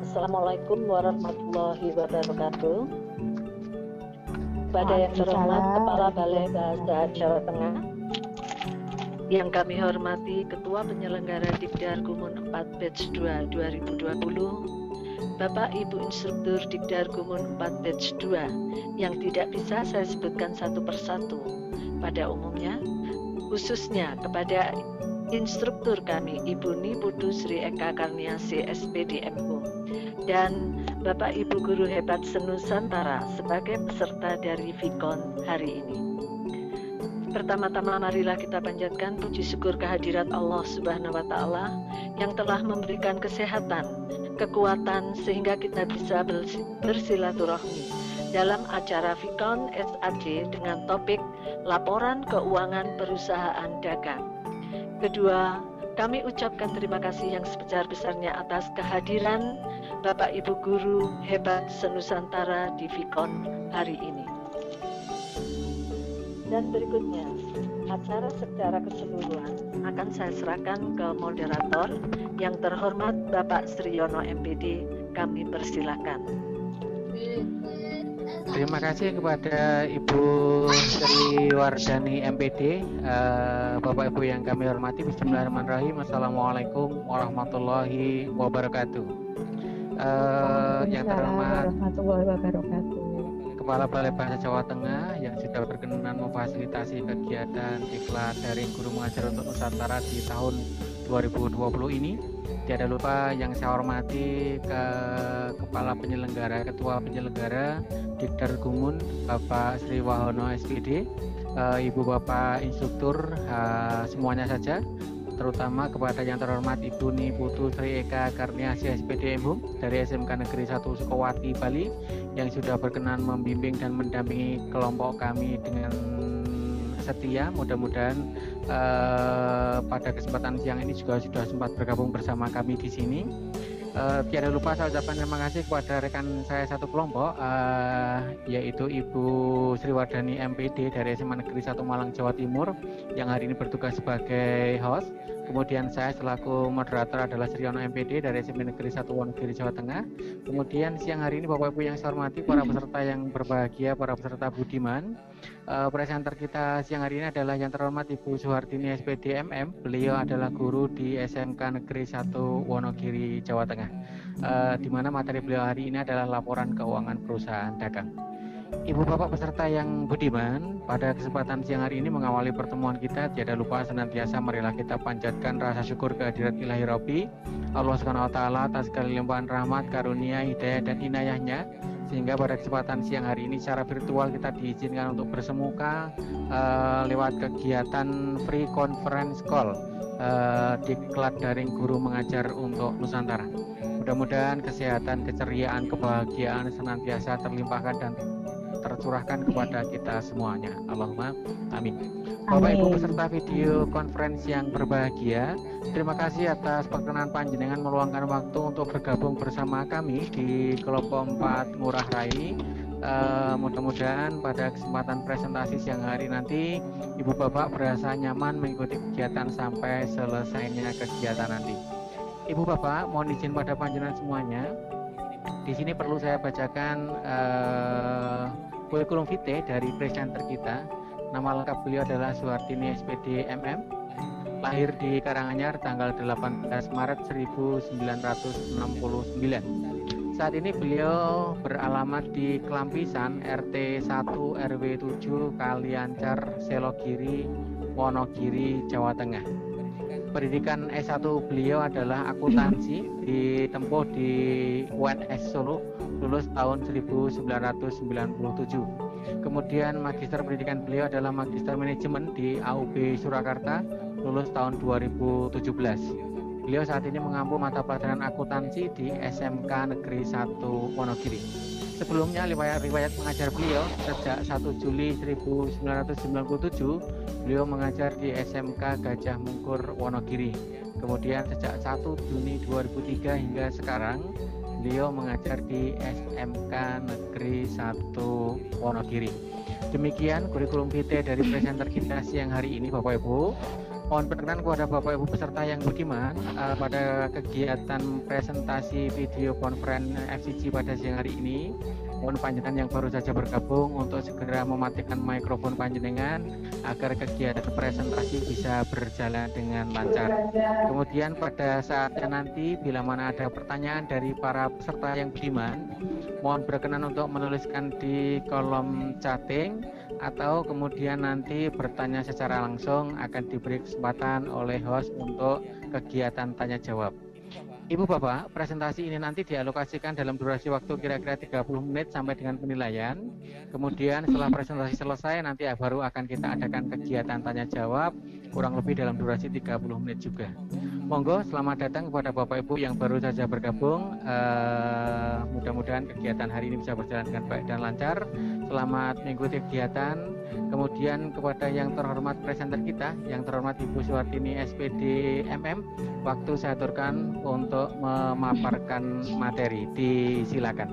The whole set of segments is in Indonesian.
Assalamualaikum warahmatullahi wabarakatuh. Kepada yang terhormat Kepala Balai Bahasa Jawa Tengah, yang kami hormati Ketua Penyelenggara Dikdar Gumun 4 Batch 2 2020, Bapak Ibu Instruktur Dikdar Gumun 4 Batch 2 yang tidak bisa saya sebutkan satu persatu pada umumnya, khususnya kepada instruktur kami Ibu Niputu Sri Eka Karniasi SPD MO dan Bapak Ibu Guru Hebat Senusantara sebagai peserta dari Vikon hari ini. Pertama-tama marilah kita panjatkan puji syukur kehadirat Allah Subhanahu wa Ta'ala yang telah memberikan kesehatan, kekuatan sehingga kita bisa bersilaturahmi dalam acara Vikon SAD dengan topik Laporan Keuangan Perusahaan Dagang. Kedua, kami ucapkan terima kasih yang sebesar-besarnya atas kehadiran Bapak Ibu Guru Hebat Senusantara di Vikon hari ini. Dan berikutnya, acara secara keseluruhan akan saya serahkan ke moderator yang terhormat Bapak Sriyono MPD. Kami persilakan. Terima kasih kepada Ibu Sri Wardani MPD. Bapak Ibu yang kami hormati, Bismillahirrahmanirrahim. Assalamualaikum warahmatullahi wabarakatuh. Yang terhormat Kepala Balai Bahasa Jawa Tengah yang sudah berkenan memfasilitasi kegiatan diklat daring guru mengajar untuk Nusantara di tahun 2020 ini. Tidak lupa yang saya hormati ke Kepala Penyelenggara, Ketua Penyelenggara Dikdar Gumun, Bapak Sri Wahono SPD, Ibu Bapak Instruktur, semuanya saja, terutama kepada yang terhormat Ibu Niputu Sri Eka Karniasi SPD MO dari SMK Negeri 1 Sukowati, Bali, yang sudah berkenan membimbing dan mendampingi kelompok kami dengan setia. Mudah-mudahan pada kesempatan siang ini juga sudah sempat bergabung bersama kami di sini. Tiada lupa saya ucapkan terima kasih kepada rekan saya satu kelompok, yaitu Ibu Sri Wardani MPD dari SMA Negeri 1 Malang, Jawa Timur, yang hari ini bertugas sebagai host. Kemudian saya selaku moderator adalah Sriyono MPD dari SMA Negeri 1 Wonogiri, Jawa Tengah. Kemudian siang hari ini Bapak Ibu yang saya hormati, para peserta yang berbahagia, para peserta budiman. Presenter kita siang hari ini adalah yang terhormat Ibu Suhartini SPD MM. Beliau adalah guru di SMK Negeri 1 Wonogiri, Jawa Tengah. Di mana materi beliau hari ini adalah laporan keuangan perusahaan dagang. Ibu Bapak peserta yang budiman, pada kesempatan siang hari ini mengawali pertemuan kita, tiada lupa senantiasa marilah kita panjatkan rasa syukur kehadirat Ilahi Rabbi Allah Subhanahu wa Ta'ala atas segala limpahan rahmat, karunia, hidayah dan inayahnya, sehingga pada kesempatan siang hari ini secara virtual kita diizinkan untuk bersemuka lewat kegiatan free conference call diklat daring guru mengajar untuk Nusantara. Mudah-mudahan kesehatan, keceriaan, kebahagiaan senantiasa terlimpahkan dan tercurahkan kepada kita semuanya. Allahumma amin. Bapak Ibu peserta video konferensi yang berbahagia, terima kasih atas perkenan panjenengan meluangkan waktu untuk bergabung bersama kami di kelompok 4 Ngurah Rai. Mudah-mudahan pada kesempatan presentasi siang hari nanti Ibu Bapak berasa nyaman mengikuti kegiatan sampai selesainya kegiatan nanti. Ibu Bapak, mohon izin pada panjenengan semuanya. Di sini perlu saya bacakan kurikulum vitae dari presenter kita. Nama lengkap beliau adalah Suhartini SPD MM. Lahir di Karanganyar tanggal 18 Maret 1969. Saat ini beliau beralamat di Kelampisan RT 1 RW 7 Kaliancar, Selogiri, Wonogiri, Jawa Tengah. Pendidikan S1 beliau adalah akuntansi, ditempuh di UNS Solo, lulus tahun 1997. Kemudian magister pendidikan beliau adalah magister manajemen di AUB Surakarta, lulus tahun 2017. Beliau saat ini mengampu mata pelajaran akuntansi di SMK Negeri 1 Wonogiri. Sebelumnya riwayat mengajar beliau sejak 1 Juli 1997 beliau mengajar di SMK Gajah Mungkur Wonogiri. Kemudian sejak 1 Juni 2003 hingga sekarang beliau mengajar di SMK Negeri 1 Wonogiri. Demikian kurikulum vitae dari presenter kita siang hari ini Bapak Ibu. Mohon perkenan kepada Bapak Ibu peserta yang budiman pada kegiatan presentasi video conference FCG pada siang hari ini. Mohon panjenengan yang baru saja bergabung untuk segera mematikan mikrofon panjenengan agar kegiatan presentasi bisa berjalan dengan lancar. Kemudian pada saatnya nanti bila mana ada pertanyaan dari para peserta yang budiman, mohon berkenan untuk menuliskan di kolom chatting atau kemudian nanti bertanya secara langsung akan diberi kesempatan oleh host untuk kegiatan tanya jawab. Ibu Bapak, presentasi ini nanti dialokasikan dalam durasi waktu kira-kira 30 menit sampai dengan penilaian. Kemudian setelah presentasi selesai nanti baru akan kita adakan kegiatan tanya jawab kurang lebih dalam durasi 30 menit juga. Monggo selamat datang kepada Bapak Ibu yang baru saja bergabung. Mudah-mudahan kegiatan hari ini bisa berjalan dengan baik dan lancar. Selamat mengikuti kegiatan. Kemudian kepada yang terhormat presenter kita, yang terhormat Ibu Suwartini SPD MM, waktu saya aturkan untuk memaparkan materi. Disilakan.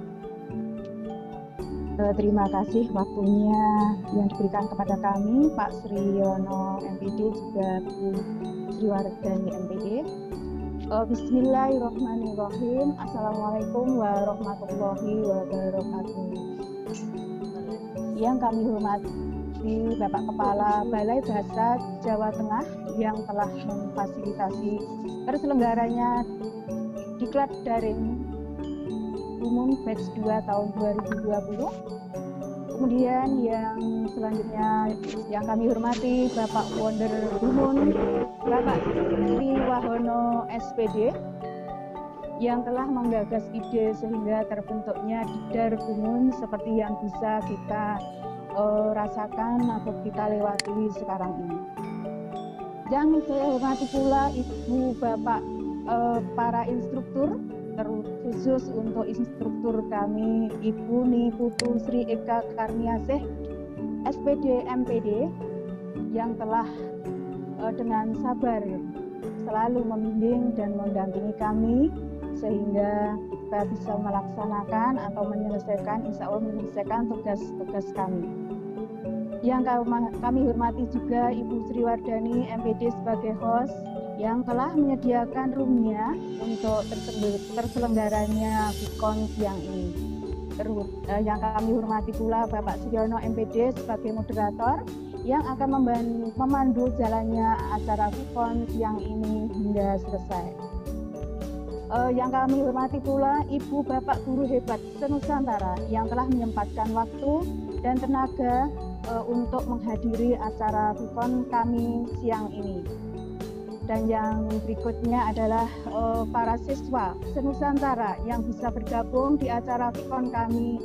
Terima kasih waktunya yang diberikan kepada kami, Pak Sriyono MPD juga Bu Sriwardani MPD. Bismillahirrahmanirrahim. Assalamualaikum warahmatullahi wabarakatuh. Yang kami hormati Bapak Kepala Balai Bahasa Jawa Tengah yang telah memfasilitasi terselenggaranya Diklat Daring Umum Batch 2 tahun 2020. Kemudian yang selanjutnya yang kami hormati Bapak Wonder Gumun, Bapak Sri Wahono SPD yang telah menggagas ide sehingga terbentuknya Dikdar Gumun seperti yang bisa kita rasakan atau kita lewati sekarang ini. Yang saya hormati pula Ibu Bapak para instruktur, terkhusus untuk instruktur kami Ibu Niputu Sri Eka Karniasih SPD MPD yang telah dengan sabar selalu membimbing dan mendampingi kami sehingga kita bisa melaksanakan atau menyelesaikan, insya Allah menyelesaikan tugas-tugas kami. Yang kami hormati juga Ibu Sriwardani MPD sebagai host yang telah menyediakan roomnya untuk terselenggaranya VCon siang ini. Yang kami hormati pula Bapak Sriyono MPD sebagai moderator yang akan memandu jalannya acara VCon siang ini hingga selesai. Yang kami hormati pula Ibu Bapak Guru Hebat Senusantara yang telah menyempatkan waktu dan tenaga untuk menghadiri acara VCon kami siang ini. Dan yang berikutnya adalah para siswa Senusantara yang bisa bergabung di acara VCon kami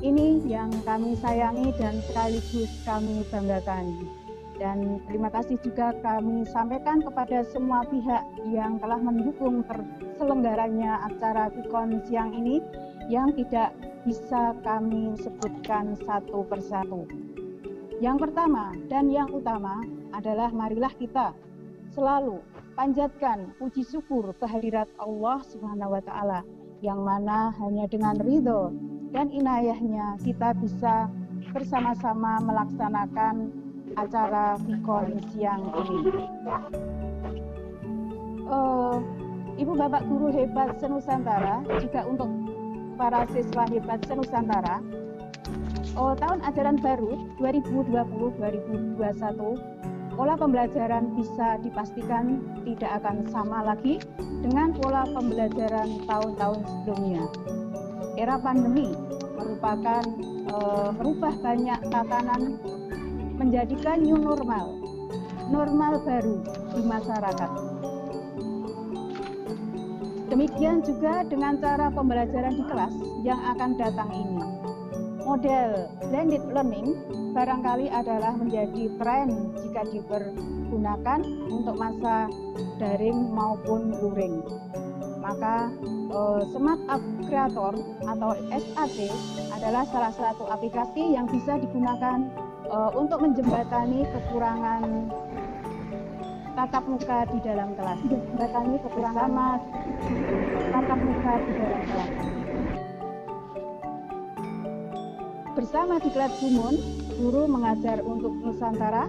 ini yang kami sayangi dan sekaligus kami banggakan. Dan terima kasih juga kami sampaikan kepada semua pihak yang telah mendukung terselenggaranya acara VCon siang ini yang tidak bisa kami sebutkan satu persatu. Yang pertama dan yang utama adalah marilah kita selalu panjatkan puji syukur kehadirat Allah Subhanahu wa Ta'ala yang mana hanya dengan ridho dan inayahnya kita bisa bersama-sama melaksanakan acara VCon siang ini. Ibu Bapak Guru Hebat Senusantara juga untuk para siswa hebat Senusantara, tahun ajaran baru 2020-2021 pola pembelajaran bisa dipastikan tidak akan sama lagi dengan pola pembelajaran tahun-tahun sebelumnya. Era pandemi merupakan merubah banyak tatanan, menjadikan new normal baru di masyarakat. Demikian juga dengan cara pembelajaran di kelas yang akan datang ini. Model blended learning barangkali adalah menjadi tren jika dipergunakan untuk masa daring maupun luring. Maka Smart App Creator atau SAC adalah salah satu aplikasi yang bisa digunakan untuk menjembatani kekurangan tatap muka di dalam kelas. Menjembatani kekurangan tatap muka di dalam kelas. Bersama Diklat Gumun, guru mengajar untuk Nusantara,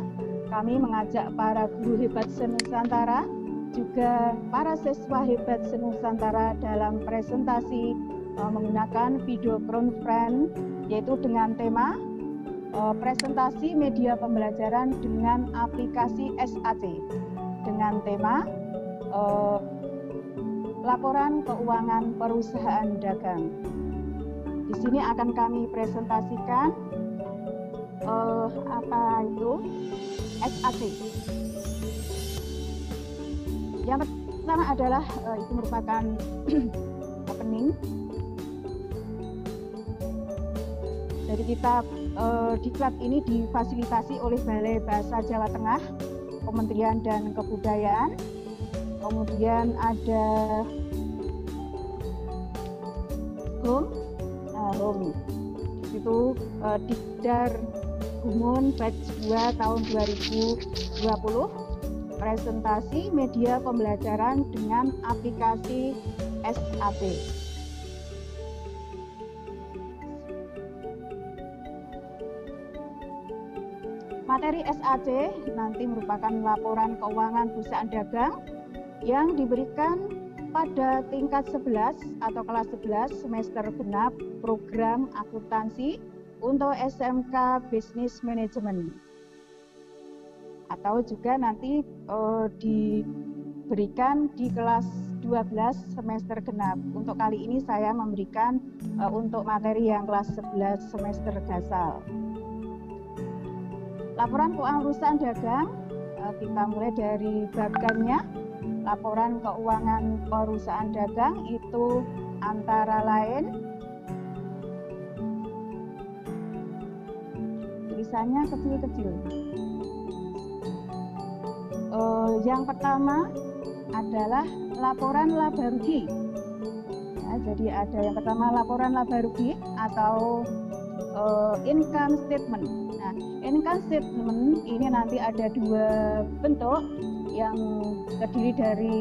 kami mengajak para guru hebat senusantara, juga para siswa hebat senusantara dalam presentasi menggunakan video conference, yaitu dengan tema presentasi media pembelajaran dengan aplikasi SAC, dengan tema laporan keuangan perusahaan dagang. Di sini akan kami presentasikan apa itu SAC. Yang pertama adalah itu merupakan opening. Jadi kita diklat ini difasilitasi oleh Balai Bahasa Jawa Tengah, Kementerian dan Kebudayaan. Kemudian ada Home. Itu Dikdar Gumun Batch 2 tahun 2020. Presentasi media pembelajaran dengan aplikasi SAP. Materi SAC nanti merupakan laporan keuangan perusahaan dagang yang diberikan pada tingkat 11 atau kelas 11 semester genap program akuntansi untuk SMK Business Management. Atau juga nanti diberikan di kelas 12 semester genap. Untuk kali ini saya memberikan untuk materi yang kelas 11 semester gasal. Laporan keuangan perusahaan dagang, kita mulai dari bagannya. Laporan keuangan perusahaan dagang itu antara lain tulisannya kecil-kecil. Yang pertama adalah laporan laba rugi. Ya, jadi ada yang pertama laporan laba rugi atau income statement. Nah, income statement ini nanti ada dua bentuk yang terdiri dari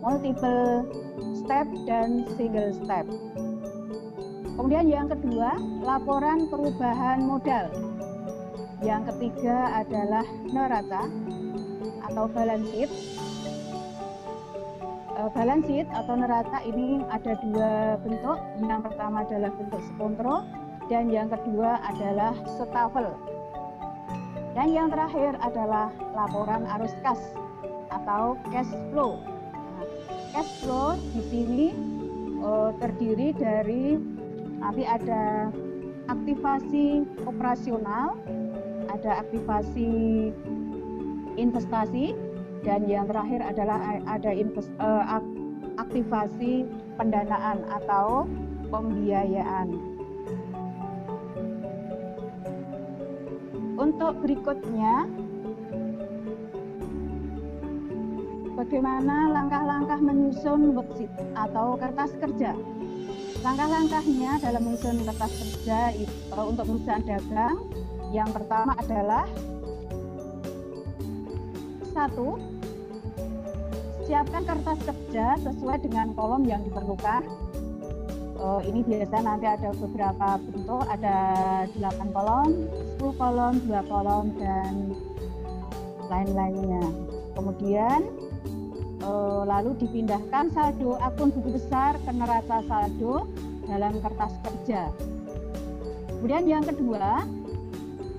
multiple step dan single step. Kemudian yang kedua, laporan perubahan modal. Yang ketiga adalah neraca atau balance sheet. Balance sheet atau neraca ini ada dua bentuk. Yang pertama adalah bentuk skontro dan yang kedua adalah setafel. Dan yang terakhir adalah laporan arus kas atau cash flow. Nah, cash flow di sini terdiri dari nanti ada aktivasi operasional, ada aktivasi investasi, dan yang terakhir adalah ada aktivasi pendanaan atau pembiayaan. Untuk berikutnya, bagaimana langkah-langkah menyusun worksheet atau kertas kerja. Langkah-langkahnya dalam menyusun kertas kerja untuk perusahaan dagang, yang pertama adalah 1. Siapkan kertas kerja sesuai dengan kolom yang diperlukan. Ini biasa nanti ada beberapa bentuk, ada 8 kolom, 10 kolom, 2 kolom, dan lain-lainnya. Kemudian lalu dipindahkan saldo akun buku besar ke neraca saldo dalam kertas kerja. Kemudian yang kedua,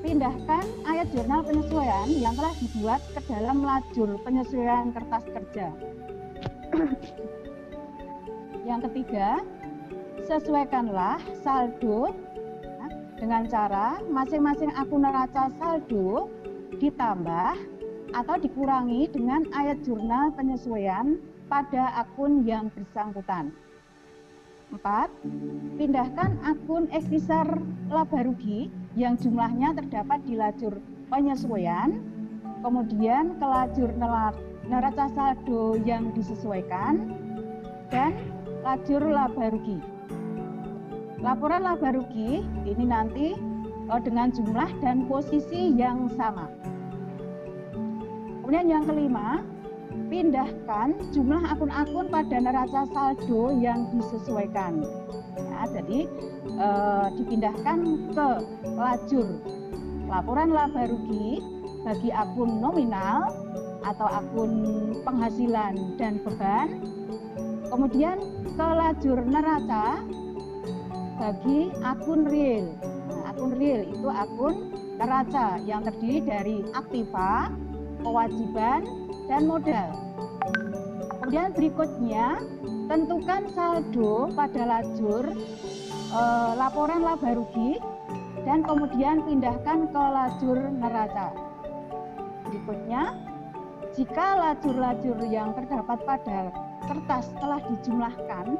pindahkan ayat jurnal penyesuaian yang telah dibuat ke dalam lajur penyesuaian kertas kerja. Yang ketiga, sesuaikanlah saldo dengan cara masing-masing akun neraca saldo ditambah atau dikurangi dengan ayat jurnal penyesuaian pada akun yang bersangkutan. 4. Pindahkan akun ektisar laba rugi yang jumlahnya terdapat di lajur penyesuaian, kemudian ke lajur neraca saldo yang disesuaikan, dan lajur laba rugi. Laporan laba rugi ini nanti dengan jumlah dan posisi yang sama. Kemudian yang kelima, pindahkan jumlah akun-akun pada neraca saldo yang disesuaikan. Ya, jadi dipindahkan ke lajur laporan laba rugi bagi akun nominal atau akun penghasilan dan beban. Kemudian ke lajur neraca bagi akun real. Nah, akun real itu akun neraca yang terdiri dari aktiva, kewajiban, dan modal. Kemudian berikutnya tentukan saldo pada lajur laporan laba rugi dan kemudian pindahkan ke lajur neraca. Berikutnya, jika lajur-lajur yang terdapat pada kertas telah dijumlahkan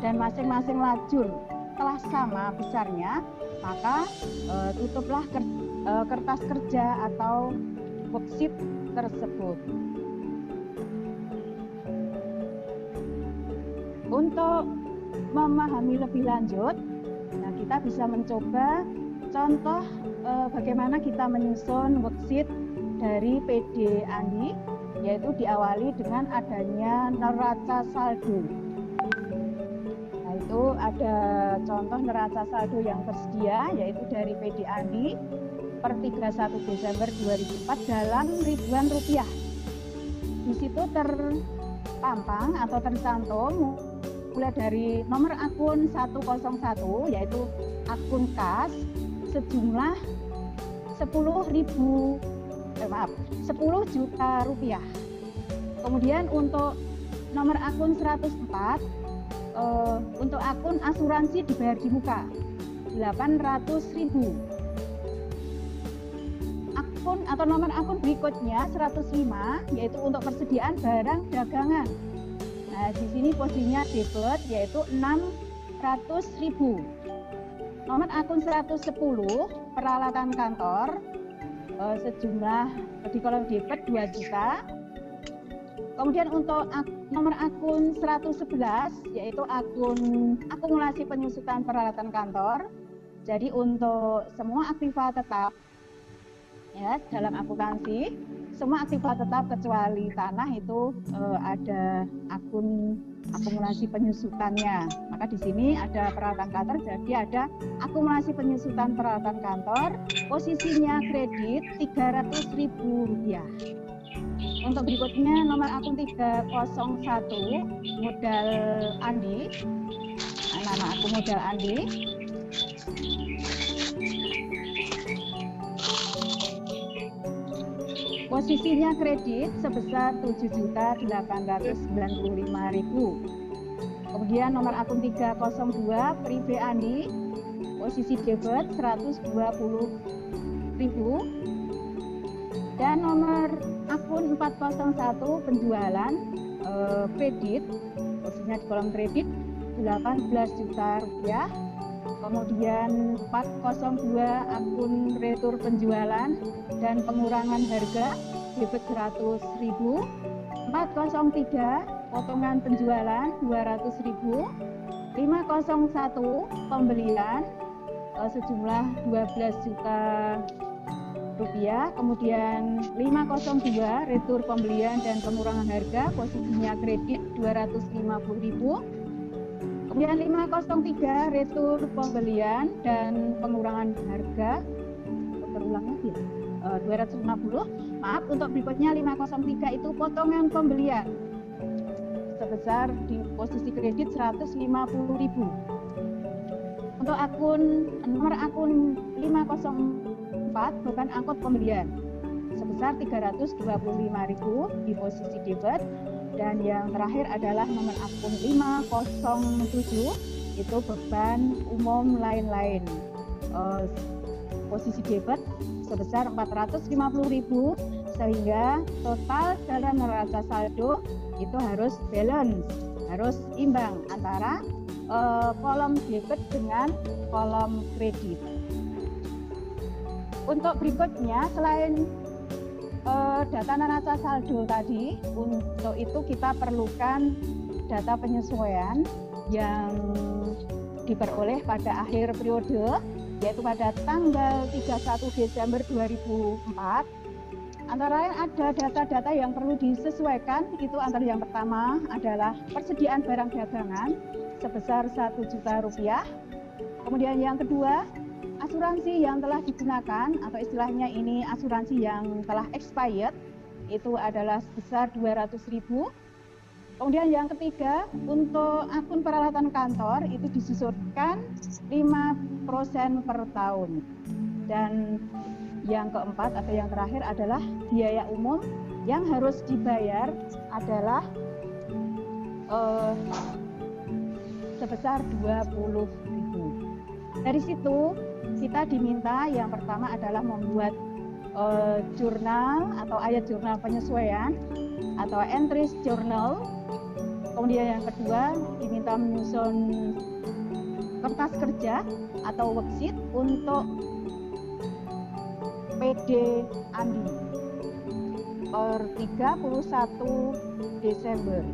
dan masing-masing lajur telah sama besarnya, maka tutuplah kertas kerja atau worksheet tersebut. Untuk memahami lebih lanjut, nah kita bisa mencoba contoh bagaimana kita menyusun worksheet dari PD Andi, yaitu diawali dengan adanya neraca saldo. Nah, itu ada contoh neraca saldo yang tersedia, yaitu dari PD Andi per 31 Desember 2004 dalam ribuan rupiah. Di situ terpampang atau tercantum mulai dari nomor akun 101, yaitu akun kas sejumlah 10 juta rupiah. Kemudian untuk nomor akun 104, untuk akun asuransi dibayar di muka 800.000. Akun atau nomor akun berikutnya 105, yaitu untuk persediaan barang dagangan. Nah, di sini posisinya debit, yaitu 600.000. Nomor akun 110 peralatan kantor sejumlah di kolom debit 2 juta. Kemudian untuk nomor akun 111 yaitu akun akumulasi penyusutan peralatan kantor. Jadi untuk semua aktiva tetap ya dalam akuntansi, semua aktiva tetap kecuali tanah itu ada akun akumulasi penyusutannya. Maka di sini ada peralatan kantor, jadi ada akumulasi penyusutan peralatan kantor, posisinya kredit Rp300.000. Untuk berikutnya nomor akun 301 modal Andi, nama akun modal Andi. Posisinya kredit sebesar Rp7.895.000. Kemudian nomor akun 302 Prive Andi, posisi debit Rp120.000. Dan nomor akun 401 penjualan kredit, posisinya di kolom kredit Rp18 juta. Kemudian 402 akun retur penjualan dan pengurangan harga debit Rp100.000. 403 potongan penjualan Rp200.000. 501 pembelian sejumlah Rp12 juta. Kemudian 502 retur pembelian dan pengurangan harga, posisinya kredit Rp250.000. Kemudian 503 retur pembelian dan pengurangan harga, terulang lagi ya, 250. Maaf, untuk berikutnya 503 itu potongan pembelian sebesar di posisi kredit Rp150.000. Untuk nomor akun 504 beban angkut pembelian sebesar Rp325.000 di posisi debit. Dan yang terakhir adalah nomor akun 507 itu beban umum lain-lain, posisi debit sebesar Rp450.000, sehingga total dalam neraca saldo itu harus balance, harus imbang antara kolom debit dengan kolom kredit. Untuk berikutnya, selain data neraca saldo tadi, untuk itu kita perlukan data penyesuaian yang diperoleh pada akhir periode, yaitu pada tanggal 31 Desember 2004. Antara lain ada data-data yang perlu disesuaikan, itu antara yang pertama adalah persediaan barang dagangan sebesar Rp1 juta. Kemudian yang kedua, asuransi yang telah digunakan atau istilahnya ini asuransi yang telah expired itu adalah sebesar 200.000. Kemudian yang ketiga, untuk akun peralatan kantor itu disusunkan 5% per tahun. Dan yang keempat atau yang terakhir adalah biaya umum yang harus dibayar adalah sebesar 20.000. Dari situ kita diminta yang pertama adalah membuat jurnal atau ayat jurnal penyesuaian atau entries journal. Kemudian yang kedua diminta menyusun kertas kerja atau worksheet untuk PD Andi per 31 Desember.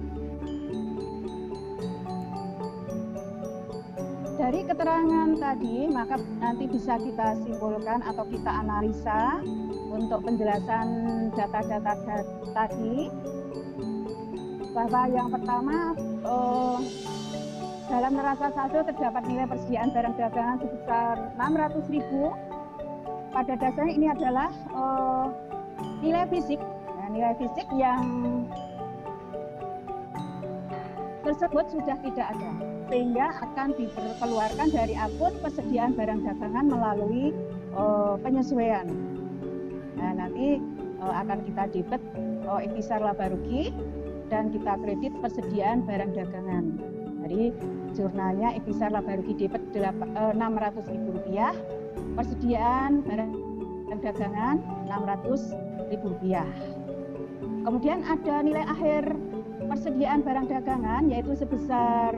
Dari keterangan tadi, maka nanti bisa kita simpulkan atau kita analisa untuk penjelasan data-data tadi. Bahwa yang pertama, dalam neraca saldo terdapat nilai persediaan barang dagangan sebesar 600.000. Pada dasarnya ini adalah nilai fisik. Nah, nilai fisik yang tersebut sudah tidak ada, sehingga akan dikeluarkan dari akun persediaan barang dagangan melalui penyesuaian. Nah, nanti akan kita debit ektisar laba rugi dan kita kredit persediaan barang dagangan. Jadi jurnalnya ektisar laba rugi debit Rp600.000, persediaan barang dagangan Rp600.000. Kemudian ada nilai akhir persediaan barang dagangan yaitu sebesar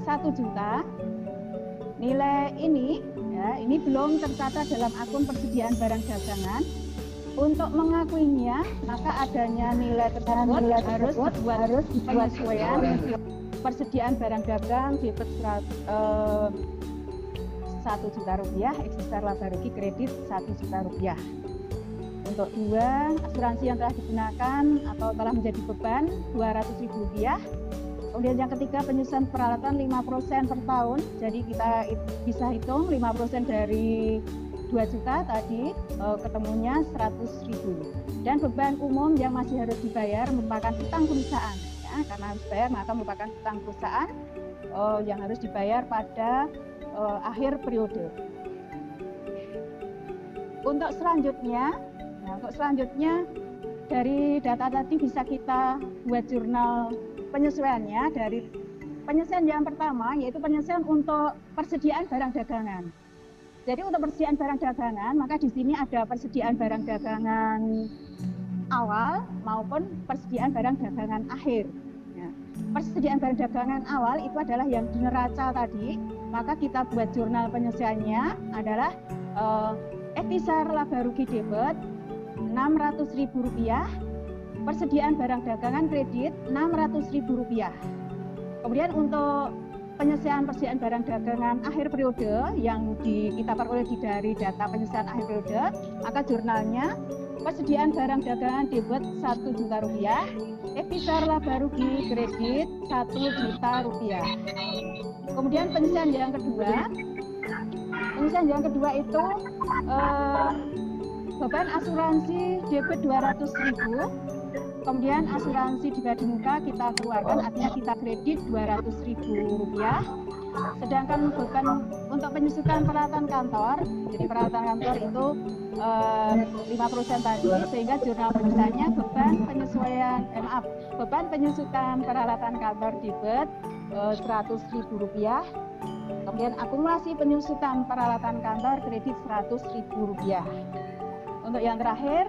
1 juta. Nilai ini ini belum tercatat dalam akun persediaan barang dagangan. Untuk mengakuinya, maka adanya nilai tersebut harus dibuat penyesuaian persediaan barang dagang debit Rp1 juta, ektisar laba rugi kredit Rp1 juta. Untuk dua, asuransi yang telah digunakan atau telah menjadi beban Rp200.000. Kemudian yang ketiga, penyusunan peralatan 5% per tahun. Jadi kita bisa hitung 5% dari 2 juta tadi ketemunya 100.000. Dan beban umum yang masih harus dibayar merupakan utang perusahaan. Ya, karena harus bayar maka merupakan utang perusahaan yang harus dibayar pada akhir periode. Untuk selanjutnya dari data tadi bisa kita buat jurnal penyesuaiannya. Dari penyesuaian yang pertama yaitu penyesuaian untuk persediaan barang dagangan. Jadi untuk persediaan barang dagangan, maka di sini ada persediaan barang dagangan awal maupun persediaan barang dagangan akhir. Ya. Persediaan barang dagangan awal itu adalah yang di neraca tadi, maka kita buat jurnal penyesuaiannya adalah ektisar laba rugi debit Rp600.000, persediaan barang dagangan kredit Rp600.000. Kemudian untuk persediaan barang dagangan akhir periode yang kita peroleh dari data penyelesaian akhir periode, maka jurnalnya persediaan barang dagangan debit Rp1 juta, ektisar laba rugi kredit Rp1 juta. Kemudian penyelesaian yang kedua itu beban asuransi debit Rp200.000. Kemudian asuransi dibagi muka kita keluarkan, artinya kita kredit Rp200.000. Sedangkan beban untuk penyusutan peralatan kantor, jadi peralatan kantor itu 5% tadi, sehingga jurnal penyelesaiannya beban penyusutan peralatan kantor debit Rp100.000. Kemudian akumulasi penyusutan peralatan kantor kredit Rp100.000. Untuk yang terakhir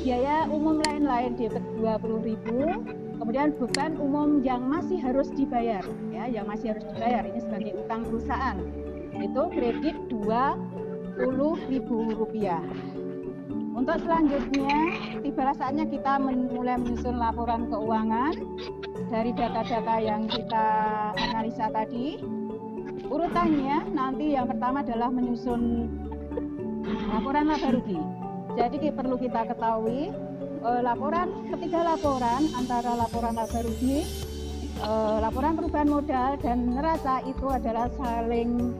biaya umum lain-lain debit Rp20.000, kemudian beban umum yang masih harus dibayar, ya, ini sebagai utang perusahaan, itu kredit Rp20.000. Untuk selanjutnya, tibalah saatnya kita mulai menyusun laporan keuangan dari data-data yang kita analisa tadi. Urutannya nanti yang pertama adalah menyusun laporan laba rugi. Jadi perlu kita ketahui ketiga laporan antara laporan laba rugi laporan perubahan modal dan neraca itu adalah saling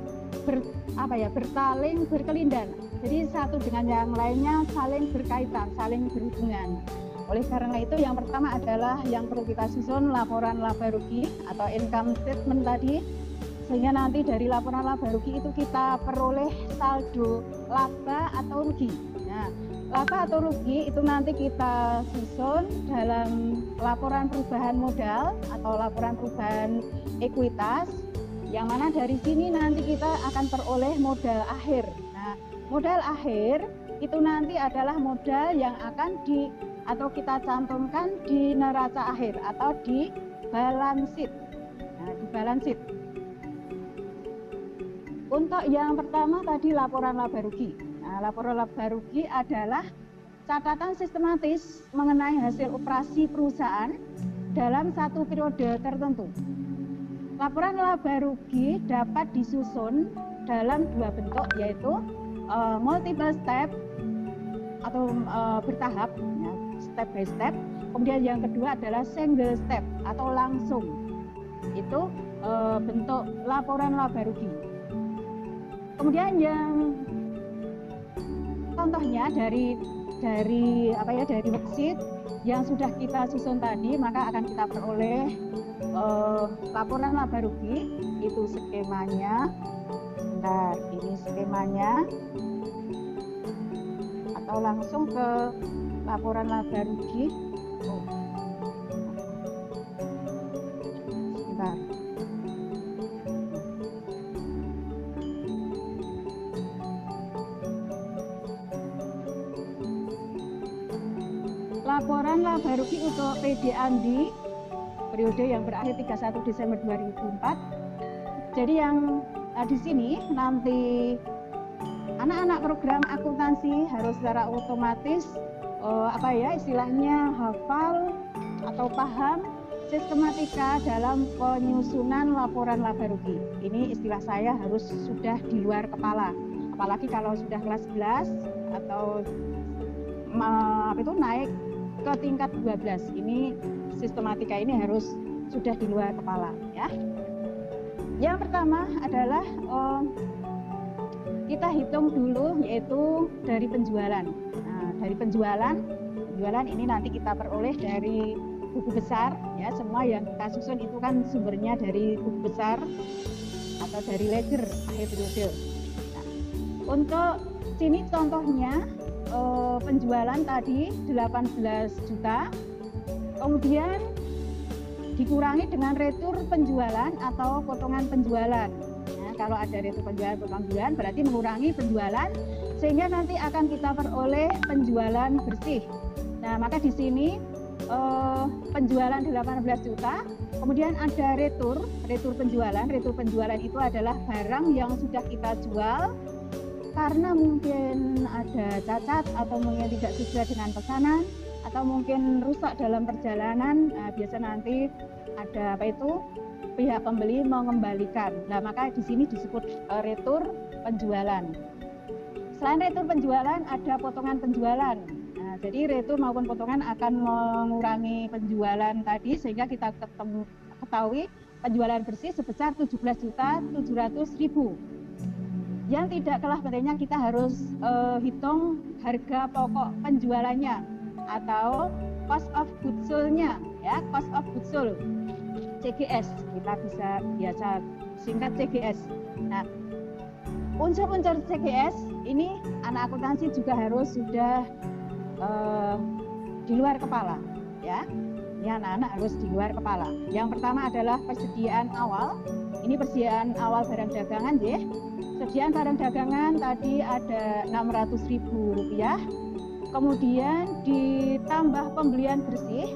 bersaling berkelindan. Jadi satu dengan yang lainnya saling berkaitan, saling berhubungan. Oleh karena itu yang pertama adalah yang perlu kita susun laporan laba rugi atau income statement tadi, sehingga nanti dari laporan laba rugi itu kita peroleh saldo laba atau rugi. Nah, laba atau rugi itu nanti kita susun dalam laporan perubahan modal atau laporan perubahan ekuitas, yang mana dari sini nanti kita akan peroleh modal akhir. Nah, modal akhir itu nanti adalah modal yang akan kita cantumkan di neraca akhir atau di balance sheet. Nah, di balance sheet. Untuk yang pertama tadi laporan laba rugi. Nah, laporan laba rugi adalah catatan sistematis mengenai hasil operasi perusahaan dalam satu periode tertentu. Laporan laba rugi dapat disusun dalam dua bentuk, yaitu multiple step atau bertahap, ya, step by step. Kemudian yang kedua adalah single step atau langsung. Itu bentuk laporan laba rugi. Kemudian yang contohnya dari worksheet yang sudah kita susun tadi, maka akan kita peroleh laporan laba rugi. Itu skemanya. Bentar, ini skemanya. Atau langsung ke laporan laba rugi. Sebentar. Laporan laba rugi untuk PD Andi periode yang berakhir 31 Desember 2004. Jadi yang di sini nanti anak-anak program akuntansi harus secara otomatis istilahnya hafal atau paham sistematika dalam penyusunan laporan laba rugi. Ini istilah saya harus sudah di luar kepala. Apalagi kalau sudah kelas 11 atau naik ke tingkat 12. Ini sistematika ini harus sudah di luar kepala, ya. Yang pertama adalah kita hitung dulu, yaitu dari penjualan. Nah, dari penjualan ini nanti kita peroleh dari buku besar, ya. Semua yang kita susun itu kan sumbernya dari buku besar atau dari ledger akhir periode. Nah, untuk sini contohnya penjualan tadi 18 juta, kemudian dikurangi dengan retur penjualan atau potongan penjualan. Nah, kalau ada retur penjualan, potongan penjualan berarti mengurangi penjualan, sehingga nanti akan kita peroleh penjualan bersih. Nah, maka di sini penjualan 18 juta, kemudian ada retur penjualan. Retur penjualan itu adalah barang yang sudah kita jual karena mungkin ada cacat atau mungkin tidak sesuai dengan pesanan atau mungkin rusak dalam perjalanan. Nah, biasa nanti ada pihak pembeli mengembalikan. Nah, maka di sini disebut retur penjualan. Selain retur penjualan ada potongan penjualan. Nah, jadi retur maupun potongan akan mengurangi penjualan tadi, sehingga kita ketahui penjualan bersih sebesar 17.700.000. Yang tidak kalah pentingnya kita harus hitung harga pokok penjualannya atau cost of goods sold-nya, ya, cost of goods sold, CGS, kita bisa biasa singkat CGS. Nah, unsur-unsur CGS ini anak akuntansi juga harus sudah di luar kepala, ya. Ini anak-anak harus di luar kepala. Yang pertama adalah persediaan awal. Ini persediaan awal barang dagangan, ya. Persediaan barang dagangan tadi ada Rp600.000. Kemudian ditambah pembelian bersih.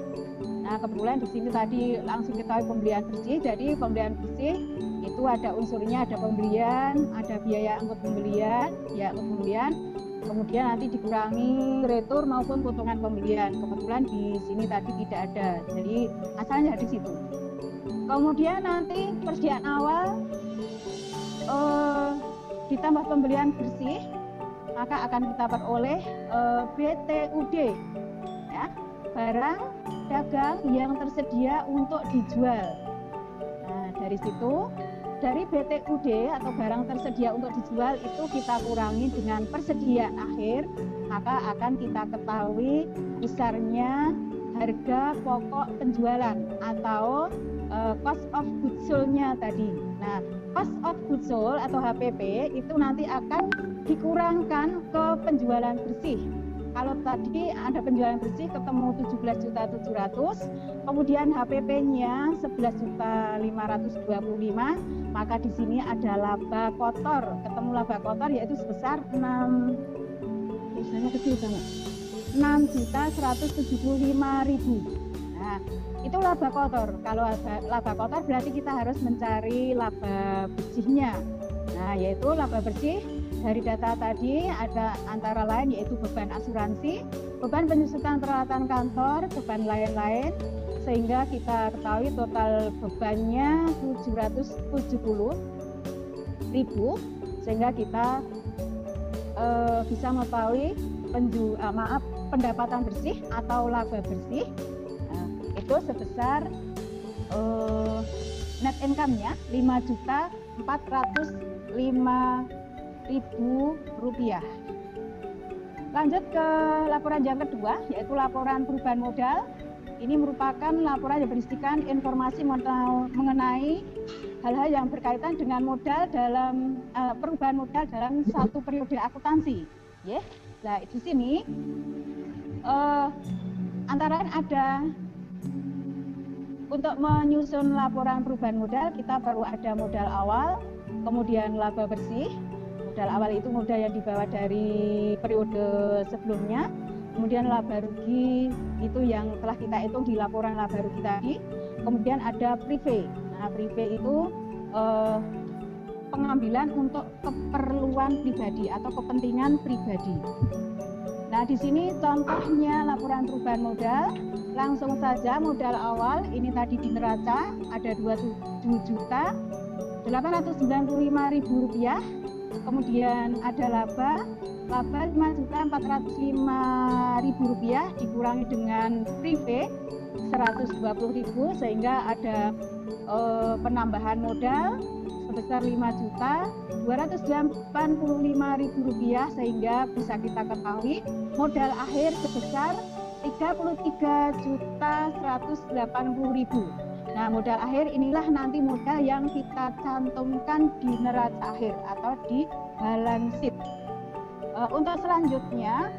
Nah, kebetulan di sini tadi langsung ketahui pembelian bersih. Jadi pembelian bersih itu ada unsurnya, ada pembelian, ada biaya angkut pembelian, kemudian nanti dikurangi retur maupun potongan pembelian. Kebetulan di sini tadi tidak ada, jadi asalnya di situ. Kemudian nanti persediaan awal ditambah pembelian bersih, maka akan kita peroleh BTUD, ya, barang dagang yang tersedia untuk dijual. dari situ, dari BTUD atau barang tersedia untuk dijual itu kita kurangi dengan persediaan akhir, maka akan kita ketahui besarnya harga pokok penjualan atau cost of goods sold-nya tadi. Nah, cost of goods sold atau HPP itu nanti akan dikurangkan ke penjualan bersih. Kalau tadi ada penjualan bersih ketemu 17.700.000, kemudian HPP-nya 11.525.000, maka di sini ada laba kotor. Ketemu laba kotor yaitu sebesar 6.175.000. Nah, itu laba kotor. Kalau laba kotor berarti kita harus mencari laba bersihnya. Nah, yaitu laba bersih dari data tadi ada antara lain yaitu beban asuransi, beban penyusutan peralatan kantor, beban lain-lain, sehingga kita ketahui total bebannya 770.000, sehingga kita bisa mengetahui pendapatan bersih atau laba bersih itu sebesar net income-nya 5.405.000 rupiah. Lanjut ke laporan yang kedua, yaitu laporan perubahan modal. Ini merupakan laporan yang berisikan informasi mengenai hal-hal yang berkaitan dengan modal dalam perubahan modal dalam satu periode akuntansi. Ya, nah di sini antara lain ada untuk menyusun laporan perubahan modal kita perlu ada modal awal, kemudian laba bersih. Modal awal itu modal yang dibawa dari periode sebelumnya, kemudian laba rugi itu yang telah kita hitung di laporan laba rugi tadi, kemudian ada prive. Nah, prive itu pengambilan untuk keperluan pribadi atau kepentingan pribadi. Nah, di sini contohnya laporan perubahan modal. Langsung saja modal awal ini tadi di neraca ada 27.895.000 rupiah. Kemudian ada laba 5.405.000 rupiah dikurangi dengan prive 120.000 sehingga ada penambahan modal sebesar 5.285.000 rupiah sehingga bisa kita ketahui modal akhir sebesar 33.180.000. Nah, modal akhir inilah nanti modal yang kita cantumkan di neraca akhir atau di balance sheet. Untuk selanjutnya,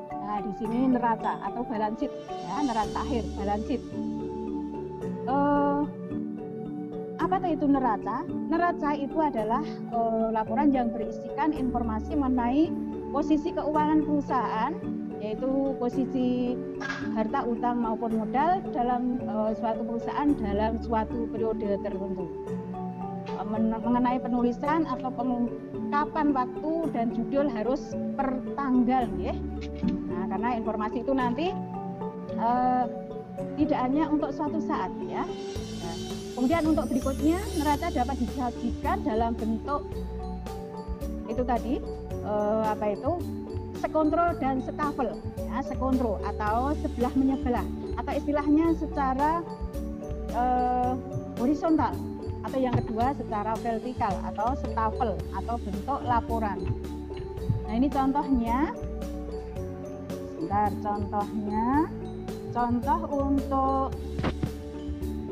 nah di sini neraca atau balance sheet, ya, neraca akhir, balance sheet. Apa itu neraca? Neraca itu adalah laporan yang berisikan informasi mengenai posisi keuangan perusahaan, yaitu posisi harta utang maupun modal dalam suatu perusahaan dalam suatu periode tertentu. Mengenai penulisan atau pengungkapan waktu dan judul harus per tanggal, ya. Nah, karena informasi itu nanti tidak hanya untuk suatu saat, ya. Nah, kemudian untuk berikutnya neraca dapat disajikan dalam bentuk itu tadi sekontro dan setafel, ya, sekontro atau sebelah menyebelah atau istilahnya secara horizontal atau yang kedua secara vertikal atau setafel atau bentuk laporan. Nah, ini contohnya. Sebentar, contoh untuk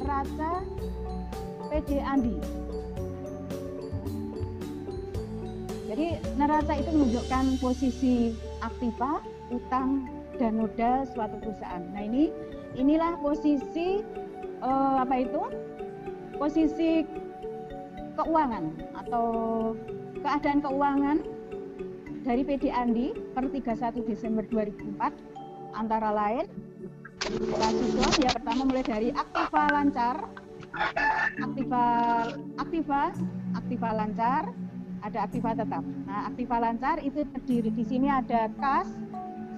neraca PD Andi. Jadi neraca itu menunjukkan posisi aktiva, utang, dan modal suatu perusahaan. Nah, inilah posisi posisi keuangan atau keadaan keuangan dari PD Andi per 31 Desember 2004 antara lain ya pertama mulai dari aktiva lancar, aktiva lancar, ada aktiva tetap. Nah, aktiva lancar itu terdiri di sini ada kas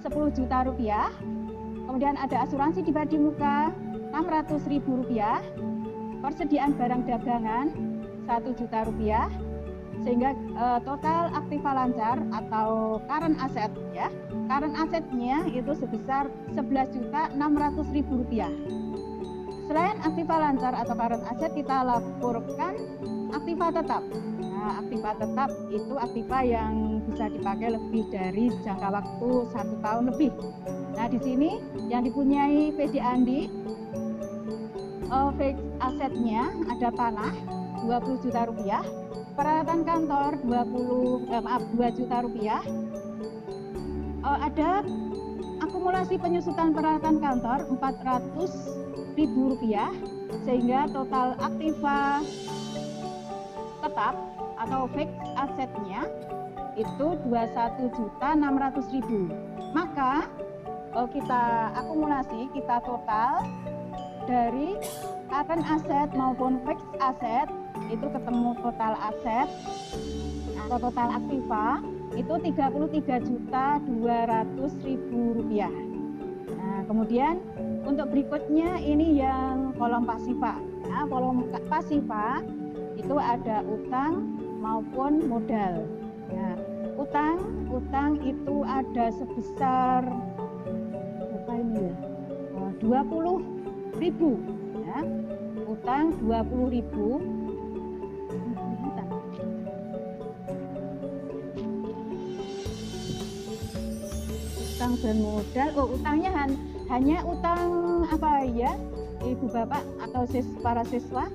10 juta rupiah, kemudian ada asuransi di badi muka 600.000 rupiah, persediaan barang dagangan 1 juta rupiah, sehingga total aktiva lancar atau current asset, ya, current assetnya itu sebesar 11.600.000 rupiah. Selain aktiva lancar atau current asset, kita laporkan aktiva tetap. Nah, aktiva tetap itu aktiva yang bisa dipakai lebih dari jangka waktu 1 tahun lebih. Nah, di sini yang dipunyai PD Andi, fixed asetnya ada tanah 20 juta rupiah, peralatan kantor 2 juta rupiah, ada akumulasi penyusutan peralatan kantor 400.000 rupiah, sehingga total aktiva tetap atau fixed asetnya itu 21.600.000. Maka kita akumulasi, kita total dari current asset maupun fixed asset itu ketemu total aset atau total aktiva itu 33.200.000 rupiah. Nah, kemudian untuk berikutnya ini yang kolom pasifa. Nah, kolom pasifa itu ada utang maupun modal. Ya, utang itu ada sebesar berapa ini ya? 20.000 ya. Utang 20.000. Utang dan modal. Utangnya hanya utang apa ya, Ibu Bapak atau para siswa?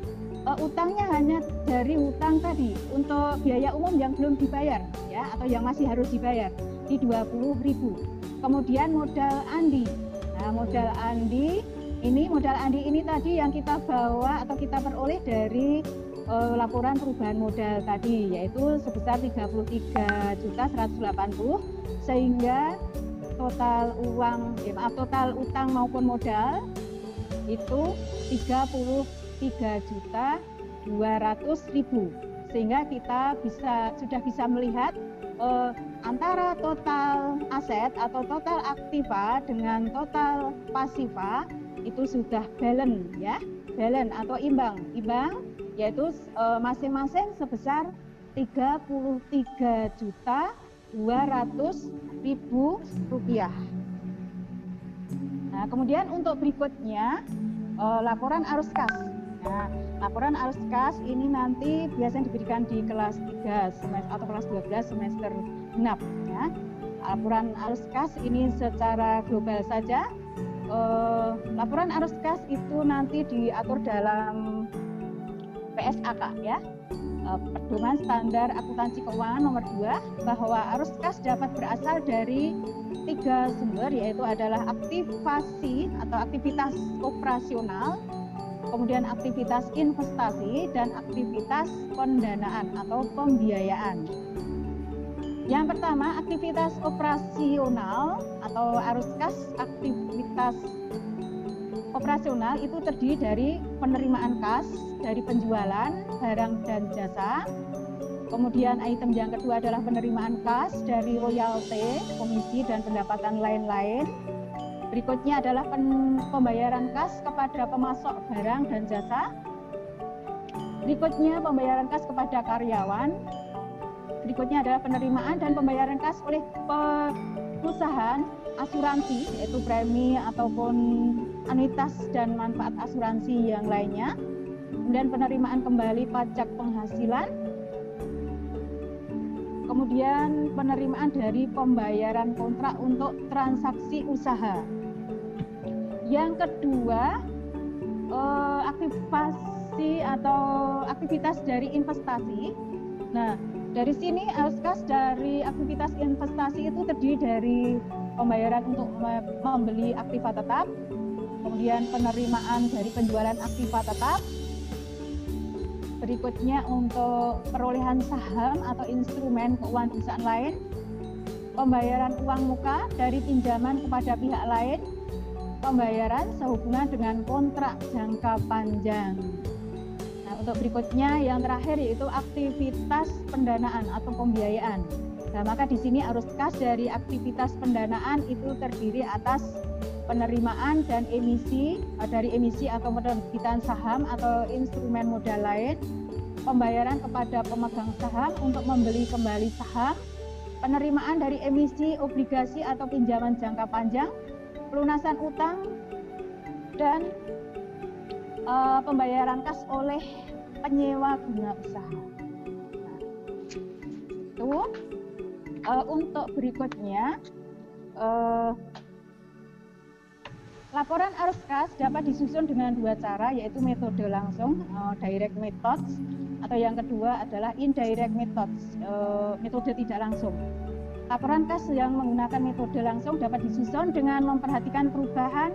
Utangnya hanya dari utang tadi untuk biaya umum yang belum dibayar ya, atau yang masih harus dibayar di 20.000. Kemudian modal andi. Nah, modal andi ini tadi yang kita bawa atau kita peroleh dari laporan perubahan modal tadi, yaitu sebesar 33.180, sehingga total utang maupun modal itu 33.200.000, sehingga kita sudah bisa melihat antara total aset atau total aktiva dengan total pasiva itu sudah balance ya, balance atau imbang, yaitu masing-masing sebesar 33.200.000 rupiah. Nah, kemudian untuk berikutnya laporan arus kas. Nah, laporan arus kas ini nanti biasanya diberikan di kelas 3 semester atau kelas 12 semester genap ya. Laporan arus kas ini secara global saja. Laporan arus kas itu nanti diatur dalam PSAK ya. Pedoman Standar Akuntansi Keuangan nomor 2, bahwa arus kas dapat berasal dari 3 sumber, yaitu adalah aktivasi atau aktivitas operasional, kemudian aktivitas investasi, dan aktivitas pendanaan atau pembiayaan. Yang pertama, aktivitas operasional atau arus kas. Aktivitas operasional itu terdiri dari penerimaan kas dari penjualan barang dan jasa. Kemudian item yang kedua adalah penerimaan kas dari royalti, komisi, dan pendapatan lain-lain. Berikutnya adalah pembayaran kas kepada pemasok barang dan jasa. Berikutnya pembayaran kas kepada karyawan. Berikutnya adalah penerimaan dan pembayaran kas oleh perusahaan asuransi, yaitu premi ataupun anuitas dan manfaat asuransi yang lainnya. Kemudian penerimaan kembali pajak penghasilan. Kemudian penerimaan dari pembayaran kontrak untuk transaksi usaha. Yang kedua, aktivasi atau aktivitas dari investasi. Nah, dari sini arus kas dari aktivitas investasi itu terdiri dari pembayaran untuk membeli aktiva tetap, kemudian penerimaan dari penjualan aktiva tetap, berikutnya untuk perolehan saham atau instrumen keuangan perusahaan lain, pembayaran uang muka dari pinjaman kepada pihak lain, pembayaran sehubungan dengan kontrak jangka panjang. Nah, untuk berikutnya yang terakhir yaitu aktivitas pendanaan atau pembiayaan. Nah, maka di sini arus kas dari aktivitas pendanaan itu terdiri atas penerimaan dan emisi dari emisi atau penerbitan saham atau instrumen modal lain, pembayaran kepada pemegang saham untuk membeli kembali saham, penerimaan dari emisi obligasi atau pinjaman jangka panjang, pelunasan utang, dan pembayaran kas oleh penyewa guna usaha. Nah, itu untuk berikutnya, laporan arus kas dapat disusun dengan dua cara, yaitu metode langsung, direct methods, atau yang kedua adalah indirect methods, metode tidak langsung. Laporan kas yang menggunakan metode langsung dapat disusun dengan memperhatikan perubahan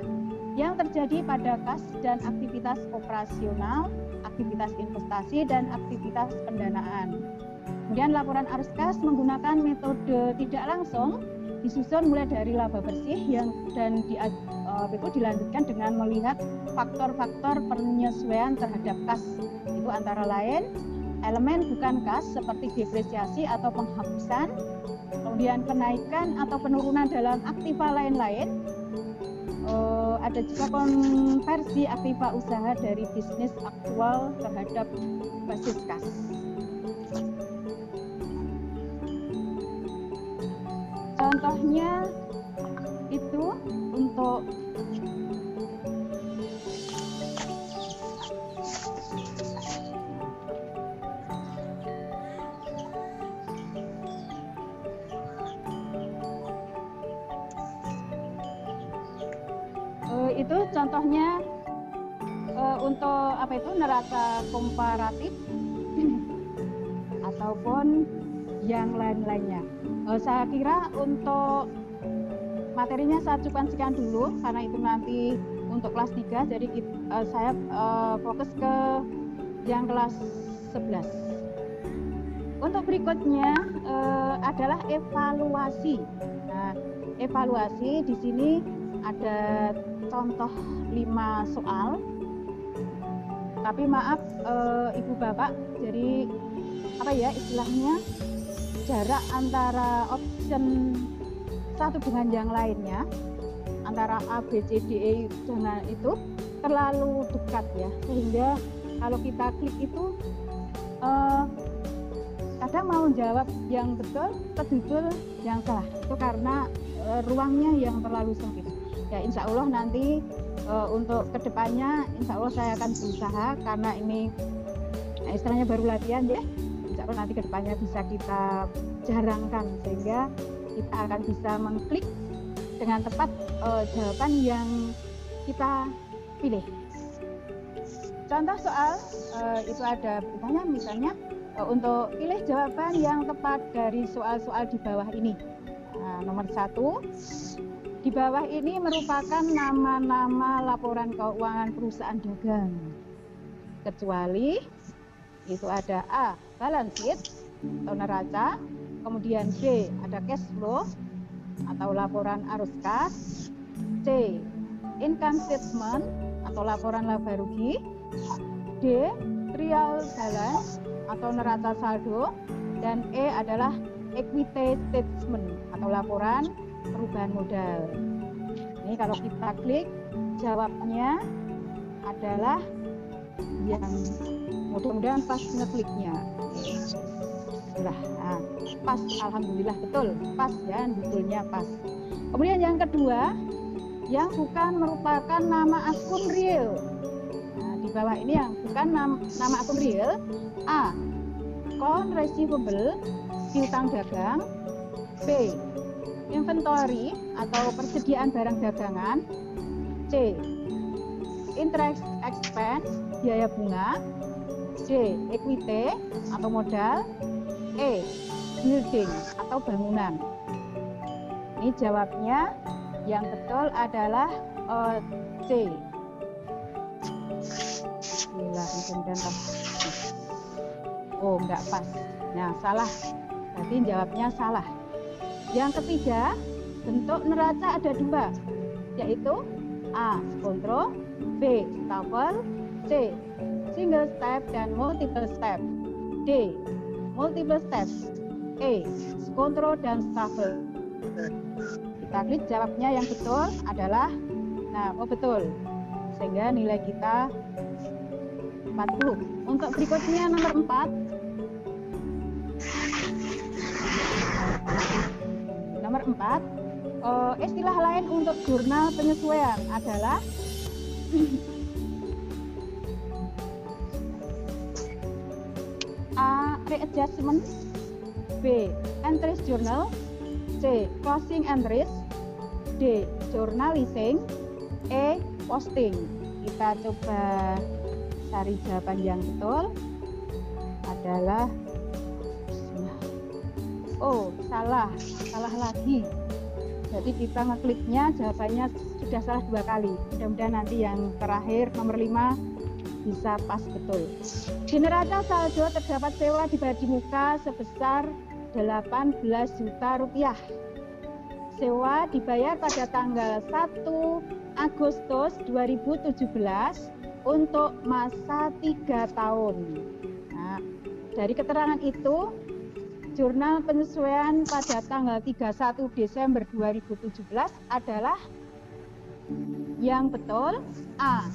yang terjadi pada kas dan aktivitas operasional, aktivitas investasi, dan aktivitas pendanaan. Kemudian laporan arus kas menggunakan metode tidak langsung disusun mulai dari laba bersih dan itu dilanjutkan dengan melihat faktor-faktor penyesuaian terhadap kas. Itu antara lain elemen bukan kas seperti depresiasi atau penghapusan, kemudian kenaikan atau penurunan dalam aktiva lain-lain. Ada juga konversi aktiva usaha dari bisnis aktual terhadap basis kas. Contohnya itu untuk itu contohnya untuk apa itu neraca komparatif ataupun yang lain-lainnya. Saya kira untuk materinya saya cukupkan sekian dulu karena itu nanti untuk kelas 3, jadi saya fokus ke yang kelas 11. Untuk berikutnya adalah evaluasi. Nah, evaluasi di sini ada contoh 5 soal. Tapi maaf Ibu Bapak, jadi apa ya istilahnya, jarak antara option satu dengan yang lainnya, antara A, B, C, D, E dengan itu terlalu dekat ya, sehingga kalau kita klik itu kadang mau jawab yang betul, kedudul yang salah. Itu karena ruangnya yang terlalu sempit. Ya insya Allah nanti untuk kedepannya insya Allah saya akan berusaha, karena ini istilahnya baru latihan ya. Insya Allah nanti kedepannya bisa kita jarangkan sehingga kita akan bisa mengklik dengan tepat jawaban yang kita pilih. Contoh soal itu ada beritanya, misalnya untuk pilih jawaban yang tepat dari soal-soal di bawah ini. Nah, nomor 1, di bawah ini merupakan nama-nama laporan keuangan perusahaan dagang, kecuali itu ada A, balance sheet atau neraca, kemudian B, ada cash flow atau laporan arus kas, C, income statement atau laporan laba rugi, D, trial balance atau neraca saldo, dan E adalah equity statement atau laporan perubahan modal. Ini kalau kita klik jawabnya adalah yang mudah-mudahan pas ngekliknya. Nah, pas, alhamdulillah betul, pas ya, betulnya pas. Kemudian yang kedua, yang bukan merupakan nama akun real. Nah, di bawah ini yang bukan nama akun real. A, account receivable, piutang dagang. B, inventory atau persediaan barang dagangan. C, interest expense, biaya bunga. D, equity atau modal. E, building atau bangunan. Ini jawabnya yang betul adalah C. Oh, enggak pas. Nah, salah. Berarti jawabnya salah. Yang ketiga, bentuk neraca ada 2, yaitu A, kontrol, B, stafel, C, single step dan multiple step, D, multiple step, E, kontrol dan stafel. Kita klik jawabnya yang betul adalah, betul, sehingga nilai kita 40. Untuk berikutnya nomor 4. Nomor 4, istilah lain untuk jurnal penyesuaian adalah readjustment, B. Entries journal, C. Closing entries, D. Journalizing, E. Posting. Kita coba cari jawaban yang betul. Adalah salah lagi. Jadi kita ngekliknya jawabannya sudah salah 2 kali. Mudah-mudahan nanti yang terakhir nomor 5 bisa pas betul. Di neraca saldo terdapat sewa dibayar di muka sebesar 18 juta rupiah. Sewa dibayar pada tanggal 1 Agustus 2017 untuk masa 3 tahun. Nah, dari keterangan itu, jurnal penyesuaian pada tanggal 31 Desember 2017 adalah yang betul A.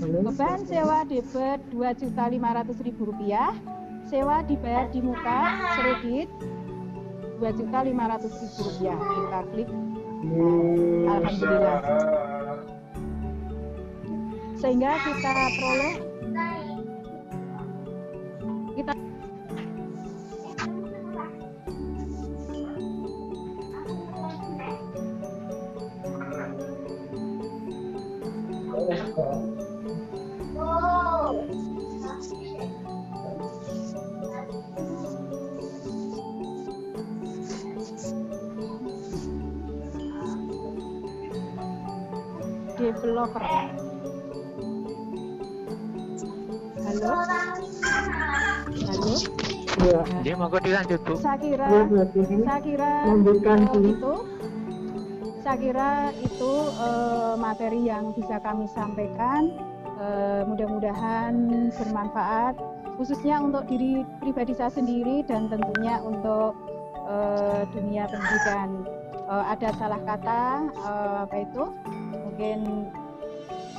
Beban sewa debit Rp2.500.000, sewa dibayar di muka kredit Rp2.500.000. Kita klik. Alhamdulillah. Sehingga kita peroleh developer. Halo. Ya. Dia mau dilanjut, Bu. Saya kira itu materi yang bisa kami sampaikan. Mudah-mudahan bermanfaat, khususnya untuk diri pribadi saya sendiri dan tentunya untuk dunia pendidikan. Ada salah kata mungkin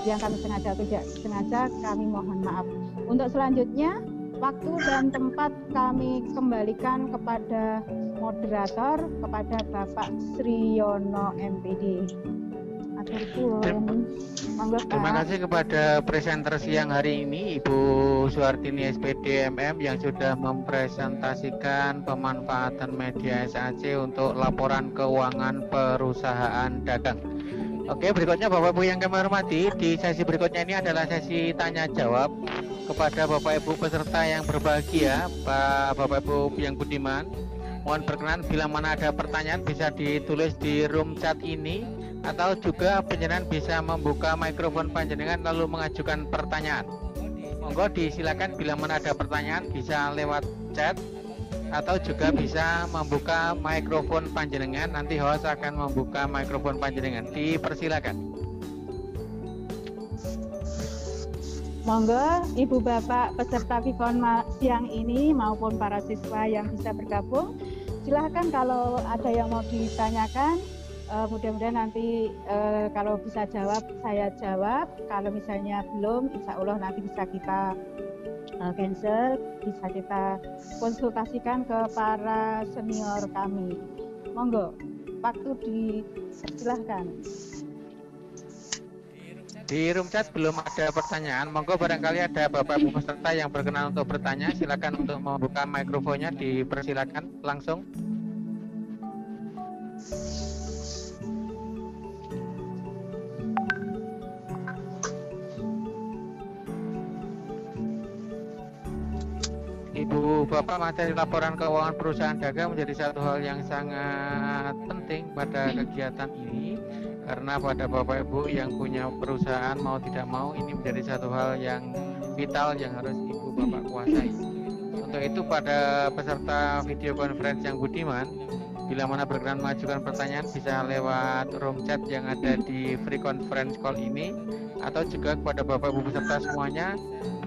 yang kami sengaja atau tidak sengaja, kami mohon maaf. Untuk selanjutnya, waktu dan tempat kami kembalikan kepada moderator, kepada Bapak Sriyono MPD. Terima kasih kepada presenter siang hari ini, Ibu Suhartini SPD MM, yang sudah mempresentasikan pemanfaatan media SAC untuk laporan keuangan perusahaan dagang. Oke, berikutnya Bapak Ibu yang kami hormati, di sesi berikutnya ini adalah sesi tanya jawab kepada Bapak Ibu peserta yang berbahagia. Bapak Ibu yang budiman, mohon berkenan bila mana ada pertanyaan bisa ditulis di room chat ini, atau juga panjenengan bisa membuka mikrofon panjenengan lalu mengajukan pertanyaan. Monggo disilakan bila mana ada pertanyaan bisa lewat chat atau juga bisa membuka mikrofon panjenengan. Nanti host akan membuka mikrofon panjenengan. Dipersilakan. Monggo Ibu Bapak peserta Vikon siang ini maupun para siswa yang bisa bergabung, silahkan kalau ada yang mau ditanyakan. Mudah-mudahan nanti kalau bisa jawab saya jawab. Kalau misalnya belum, insya Allah nanti bisa kita cancel, bisa kita konsultasikan ke para senior kami. Monggo, waktu disilahkan. Di room chat belum ada pertanyaan. Monggo barangkali ada Bapak Ibu peserta yang berkenan untuk bertanya, silakan untuk membuka mikrofonnya, dipersilakan langsung. Ibu Bapak, materi laporan keuangan perusahaan dagang menjadi satu hal yang sangat penting pada kegiatan ini, karena pada Bapak Ibu yang punya perusahaan mau tidak mau ini menjadi satu hal yang vital yang harus Ibu Bapak kuasai. Untuk itu pada peserta video conference yang budiman, bila mana berkenan mengajukan pertanyaan bisa lewat room chat yang ada di free conference call ini, atau juga kepada Bapak Ibu peserta semuanya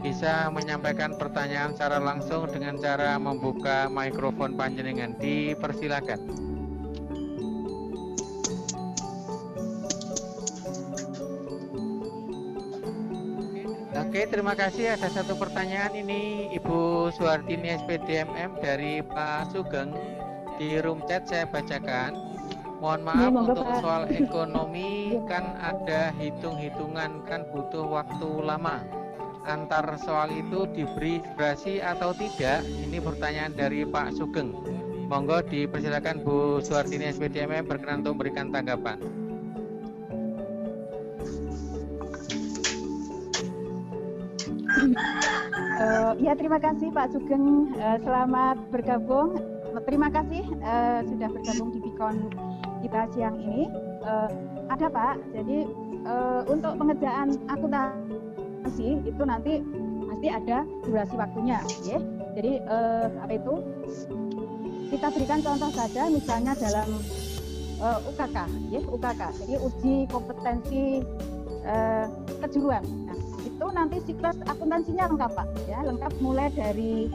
bisa menyampaikan pertanyaan secara langsung dengan cara membuka mikrofon panjenengan. Dipersilakan. Oke, terima kasih. Ada satu pertanyaan ini Ibu Suhartini SPD MM dari Pak Sugeng di room chat, saya bacakan. Mohon maaf untuk soal ekonomi kan ada hitung-hitungan, kan butuh waktu lama. antar soal itu diberi durasi atau tidak? Ini pertanyaan dari Pak Sugeng. Monggo dipersilakan Bu Suhartini SPDMM berkenan untuk memberikan tanggapan. Ya, terima kasih Pak Sugeng, selamat bergabung. Terima kasih sudah bergabung di Pikon kita siang ini. Ada Pak, jadi untuk pengerjaan akuntansi itu nanti pasti ada durasi waktunya, ya. Jadi apa itu? Kita berikan contoh saja, misalnya dalam UKK, ya, UKK. Jadi uji kompetensi kejuruan. Nah, itu nanti siklus akuntansinya lengkap Pak, ya, lengkap mulai dari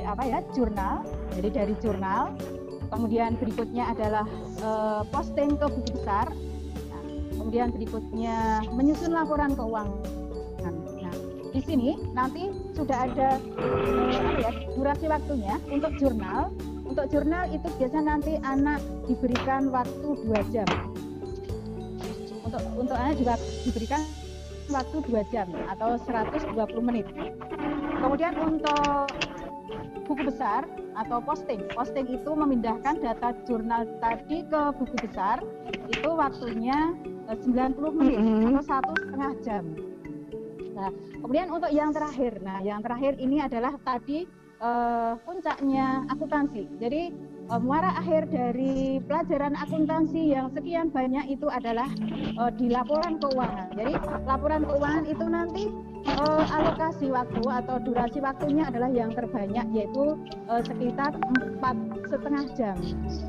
apa ya, jurnal. Jadi dari jurnal, kemudian berikutnya adalah posting ke buku besar. Nah, kemudian berikutnya menyusun laporan keuangan. Nah, di sini nanti sudah ada apa ya, durasi waktunya untuk jurnal. Untuk jurnal itu biasanya nanti anak diberikan waktu 2 jam. Untuk anak juga diberikan waktu 2 jam atau 120 menit. Kemudian untuk buku besar atau posting itu memindahkan data jurnal tadi ke buku besar, itu waktunya 90 menit atau 1,5 jam. Nah, kemudian untuk yang terakhir ini adalah tadi puncaknya akuntansi. Jadi muara akhir dari pelajaran akuntansi yang sekian banyak itu adalah di laporan keuangan. Jadi laporan keuangan itu nanti alokasi waktu atau durasi waktunya adalah yang terbanyak, yaitu sekitar 4,5 jam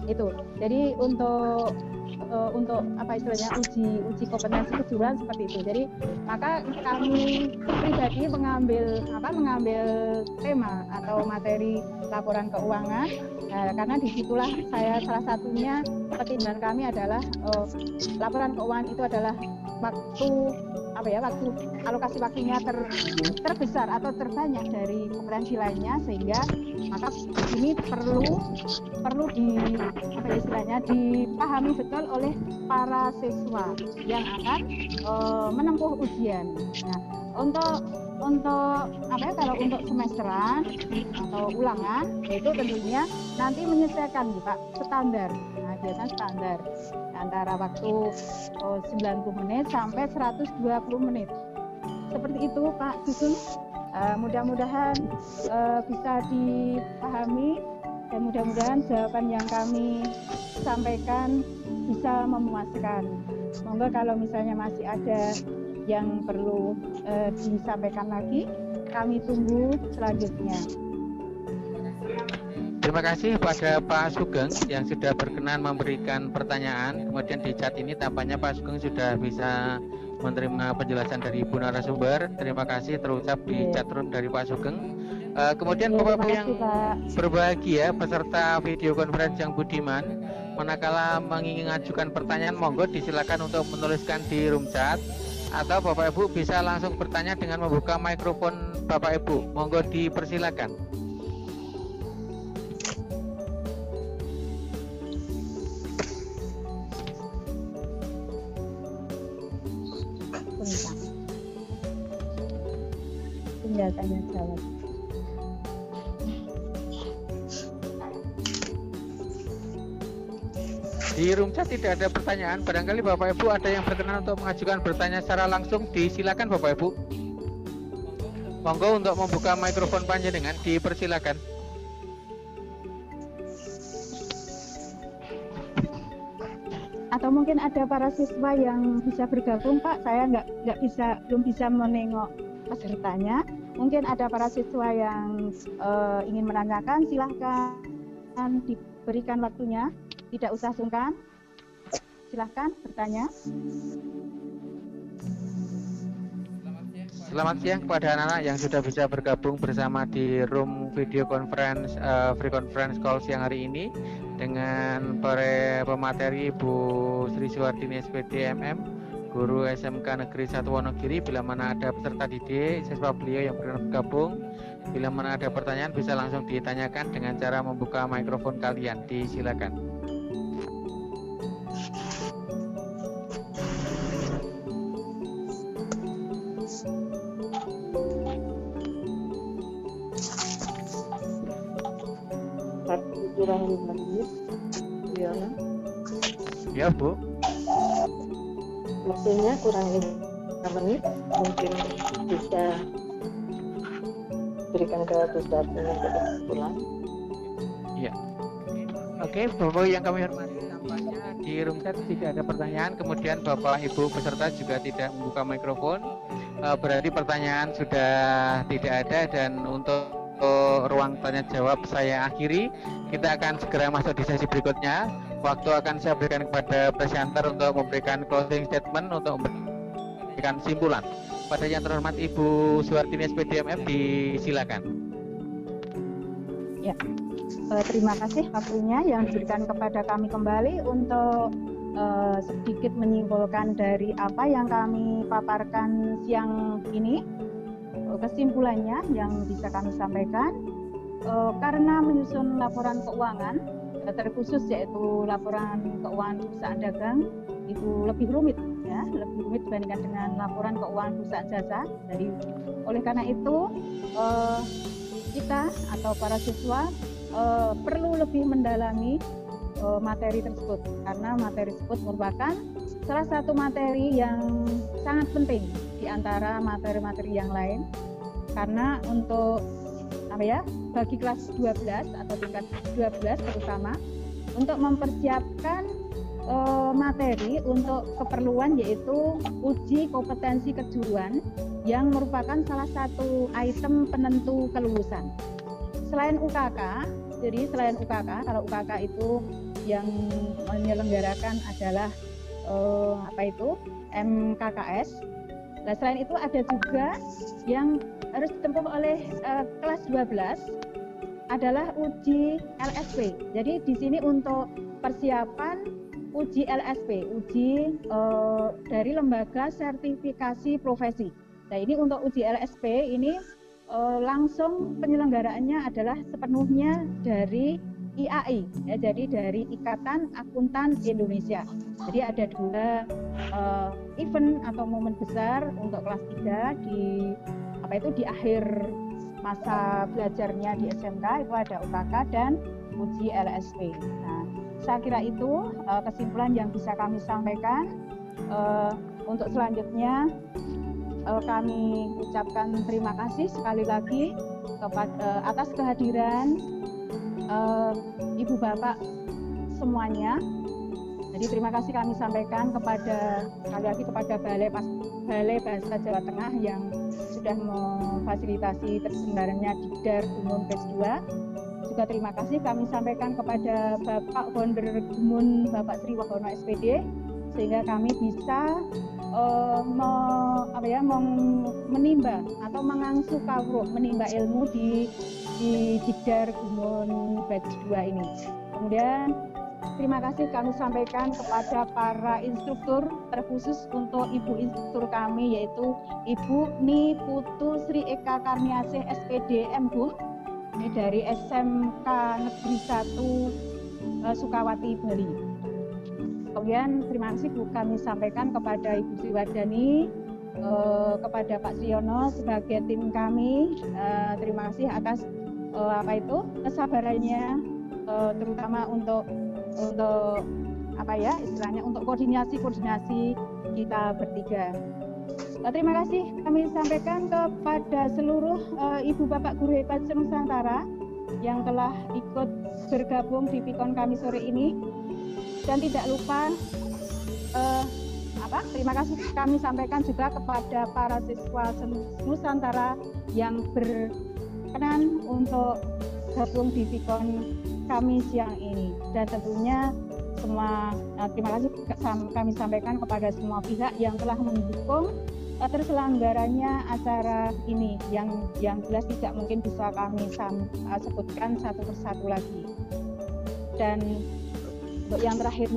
itu. Jadi untuk apa istilahnya uji kompetensi kejuruan seperti itu. Jadi maka kami pribadi mengambil tema atau materi laporan keuangan, karena disitulah saya salah satunya pertimbangan kami adalah laporan keuangan itu adalah waktu alokasi waktunya terbesar atau terbanyak dari kompetensi lainnya, sehingga maka ini perlu dipahami betul oleh para siswa yang akan menempuh ujian. Nah, kalau untuk semesteran atau ulangan itu tentunya nanti menyesuaikan Pak standar. Nah, biasanya standar antara waktu 90 menit sampai 120 menit. Seperti itu Pak Susun. Mudah-mudahan bisa dipahami dan mudah-mudahan jawaban yang kami sampaikan bisa memuaskan. Monggo kalau misalnya masih ada yang perlu disampaikan lagi, kami tunggu selanjutnya. Terima kasih pada Pak Sugeng yang sudah berkenan memberikan pertanyaan. Kemudian di chat ini tampaknya Pak Sugeng sudah bisa menerima penjelasan dari Ibu narasumber. Terima kasih terucap di chat room dari Pak Sugeng. Kemudian Bapak-Ibu yang berbahagia peserta video conference yang budiman, manakala mengajukan pertanyaan, monggo disilakan untuk menuliskan di room chat, atau Bapak-Ibu bisa langsung bertanya dengan membuka mikrofon Bapak-Ibu. Monggo dipersilakan. Tinggal tanya jawab. Di room chat tidak ada pertanyaan. Barangkali Bapak Ibu ada yang berkenan untuk mengajukan bertanya secara langsung, disilakan Bapak Ibu. Monggo untuk membuka mikrofon panjenengan, dipersilakan. Atau mungkin ada para siswa yang bisa bergabung Pak. Saya belum bisa menengok pesertanya. Mungkin ada para siswa yang ingin menanyakan, silahkan diberikan waktunya. Tidak usah sungkan, silahkan bertanya. Selamat siang kepada anak-anak yang sudah bisa bergabung bersama di room video conference free conference call siang hari ini dengan para pemateri Bu Sri Suhartini SPD MM, Guru SMK Negeri 1 Wonogiri. Bila mana ada peserta didik, siswa beliau yang berkenan bergabung, bila mana ada pertanyaan bisa langsung ditanyakan dengan cara membuka mikrofon kalian. Disilakan. kurang 5 menit. Yono. Ya Bu. Waktunya kurang 5 menit. Mungkin bisa berikan ke Bu Sartini untuk kesimpulan. Iya. Oke, Bapak yang kami hormati, tampaknya di room chat tidak ada pertanyaan. Kemudian Bapak Ibu peserta juga tidak membuka mikrofon. Berarti pertanyaan sudah tidak ada, dan untuk ruang tanya jawab saya akhiri. Kita akan segera masuk di sesi berikutnya. Waktu akan saya berikan kepada presenter untuk memberikan closing statement, untuk memberikan kesimpulan. Pada yang terhormat Ibu Suhartini SPDMF, disilakan. Ya, terima kasih waktunya yang diberikan kepada kami kembali untuk sedikit menyimpulkan dari apa yang kami paparkan siang ini. Kesimpulannya yang bisa kami sampaikan, karena menyusun laporan keuangan terkhusus yaitu laporan keuangan perusahaan dagang itu lebih rumit, ya, lebih rumit dibandingkan dengan laporan keuangan perusahaan jasa. Jadi oleh karena itu kita atau para siswa perlu lebih mendalami materi tersebut, karena materi tersebut merupakan salah satu materi yang sangat penting di antara materi-materi yang lain, karena untuk bagi kelas 12 atau tingkat 12 terutama untuk mempersiapkan materi untuk keperluan yaitu uji kompetensi kejuruan yang merupakan salah satu item penentu kelulusan. Selain UKK, jadi selain UKK, kalau UKK itu yang menyelenggarakan adalah MKKS. Nah, selain itu ada juga yang harus ditempuh oleh kelas 12 adalah uji LSP. Jadi di sini untuk persiapan uji LSP, uji dari lembaga sertifikasi profesi. Nah, ini untuk uji LSP ini langsung penyelenggaraannya adalah sepenuhnya dari IAI, ya, jadi dari Ikatan Akuntan Indonesia. Jadi ada dua event atau momen besar untuk kelas 3 di akhir masa belajarnya di SMK, itu ada UKK dan uji LSP. Nah, saya kira itu kesimpulan yang bisa kami sampaikan. Untuk selanjutnya kami ucapkan terima kasih sekali lagi atas kehadiran Ibu Bapak semuanya. Jadi terima kasih kami sampaikan sekali lagi kepada Balai Bahasa Jawa Tengah yang sudah memfasilitasi terselenggaranya Dikdar Gumun Batch 2. Juga terima kasih kami sampaikan kepada Bapak Founder Gumun, Bapak Sri Wahono SPD, sehingga kami bisa menimba atau mengangsu kawruh, menimba ilmu di Dikdar Gumun Batch 2 ini. Kemudian terima kasih kami sampaikan kepada para instruktur, terkhusus untuk Ibu instruktur kami yaitu Ibu Ni Putu Sri Eka Karniasih SPD MGum, ini dari SMK Negeri 1 Sukawati, Bali. Kemudian terima kasih kami sampaikan kepada Ibu Sri Wardani, kepada Pak Siono sebagai tim kami. Terima kasih atas kesabarannya, terutama untuk untuk koordinasi kita bertiga. Terima kasih kami sampaikan kepada seluruh Ibu Bapak Guru Hebat Senusantara yang telah ikut bergabung di Pikon kami sore ini, dan tidak lupa terima kasih kami sampaikan juga kepada para siswa Nusantara yang berkenan untuk gabung di Pikon kami siang ini. Dan tentunya terima kasih kami sampaikan kepada semua pihak yang telah mendukung terselenggaranya acara ini, yang jelas tidak mungkin bisa kami sebutkan satu persatu lagi. Dan untuk yang terakhir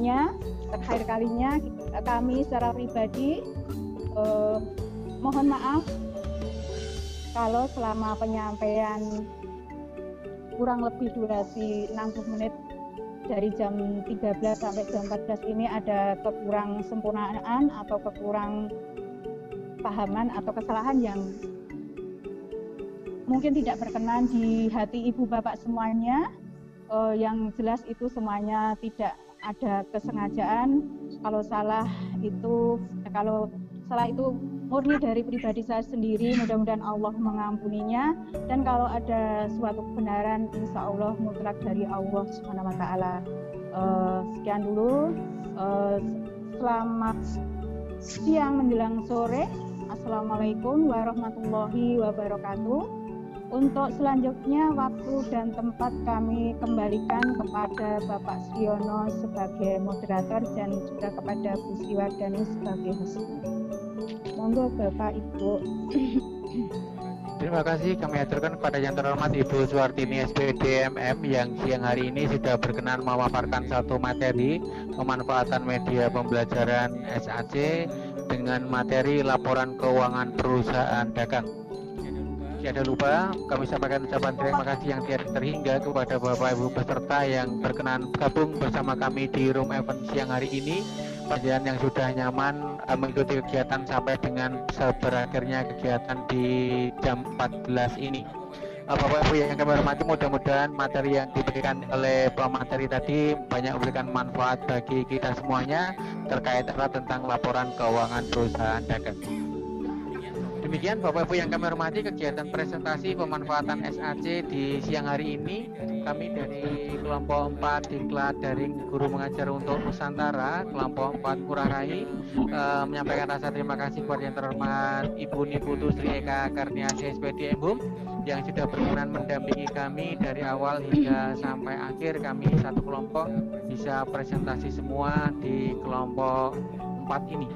kalinya kami secara pribadi mohon maaf kalau selama penyampaian kurang lebih durasi 60 menit dari jam 13 sampai jam 14 ini ada kekurang sempurnaan atau kekurang pahaman atau kesalahan yang mungkin tidak berkenan di hati Ibu Bapak semuanya. Yang jelas itu semuanya tidak ada kesengajaan. Kalau salah itu murni dari pribadi saya sendiri, mudah-mudahan Allah mengampuninya. Dan kalau ada suatu kebenaran, insya Allah mutlak dari Allah Subhanahu wa Ta'ala. Sekian dulu. Selamat siang menjelang sore. Assalamualaikum warahmatullahi wabarakatuh. Untuk selanjutnya waktu dan tempat kami kembalikan kepada Bapak Sriono sebagai moderator dan juga kepada Bu Sri Wardani sebagai host. Monggo Bapak Ibu. Terima kasih kami aturkan kepada yang terhormat Ibu Suwartini SPD MM yang siang hari ini sudah berkenan memaparkan satu materi pemanfaatan media pembelajaran SAC dengan materi laporan keuangan perusahaan dagang. Tiada lupa kami sampaikan ucapan terima kasih yang tiada terhingga kepada Bapak Ibu peserta yang berkenan gabung bersama kami di room event siang hari ini. Panjenengan yang sudah nyaman mengikuti kegiatan sampai dengan berakhirnya kegiatan di jam 14 ini. Bapak Ibu yang kami hormati, mudah-mudahan materi yang diberikan oleh pemateri tadi banyak memberikan manfaat bagi kita semuanya terkait tentang laporan keuangan perusahaan dagang. Demikian Bapak Ibu yang kami hormati, kegiatan presentasi pemanfaatan SAC di siang hari ini kami dari kelompok 4 Diklat Daring Guru Mengajar untuk Nusantara, kelompok 4 Ngurah Rai menyampaikan rasa terima kasih kepada yang terhormat Ibu Niputu Sri Eka Karniasi SPD MHUM yang sudah berkenan mendampingi kami dari awal hingga sampai akhir. Kami satu kelompok bisa presentasi semua di kelompok 4 ini.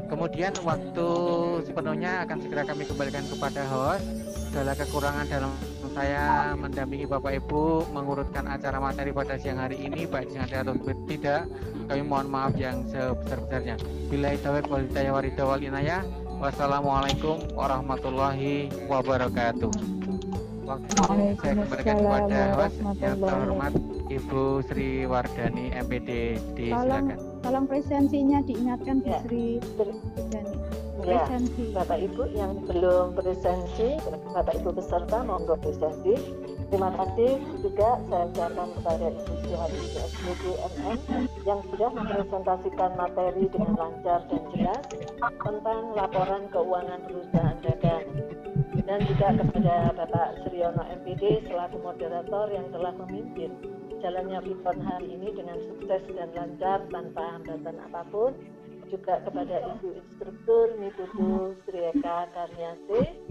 Kemudian waktu sepenuhnya akan segera kami kembalikan kepada host. Segala kekurangan dalam saya mendampingi Bapak Ibu mengurutkan acara materi pada siang hari ini, baik sengaja atau tidak, kami mohon maaf yang sebesar-besarnya. Billahi taufiq wal hidayah wal inayah. Wassalamualaikum warahmatullahi wabarakatuh. Waktu saya kembalikan kepada host yang terhormat Ibu Sri Wardani MPD. Silakan. Tolong presensinya diingatkan Bu Sri Wardani. Presensi. Ya, Bapak Ibu yang belum presensi, Bapak Ibu peserta monggo presensi. Terima kasih juga saya ucapkan kepada Ibu Suhardi SPD MM yang sudah mempresentasikan materi dengan lancar dan jelas tentang laporan keuangan perusahaan dagang. Dan juga kepada Bapak Sriono MPD selaku moderator yang telah memimpin jalannya event hari ini dengan sukses dan lancar tanpa hambatan apapun. Juga kepada Ibu Instruktur Niputu Sri Eka Karniasi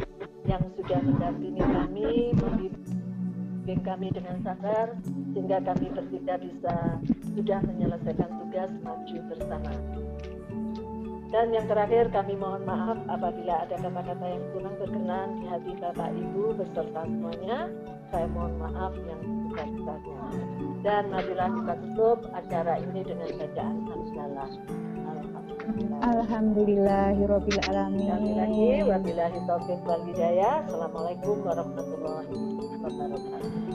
yang sudah mendampingi kami, membimbing kami dengan sabar sehingga kami bertiga bisa sudah menyelesaikan tugas maju bersama. Dan yang terakhir kami mohon maaf apabila ada kata-kata yang kurang berkenan di hati Bapak Ibu beserta semuanya. Saya mohon maaf yang sebesar-besarnya. Dan marilah kita tutup acara ini dengan bacaan hamdalah. Alhamdulillahirabbil alamin. Wabillahi taufiq wal hidayah. Assalamualaikum warahmatullahi wabarakatuh.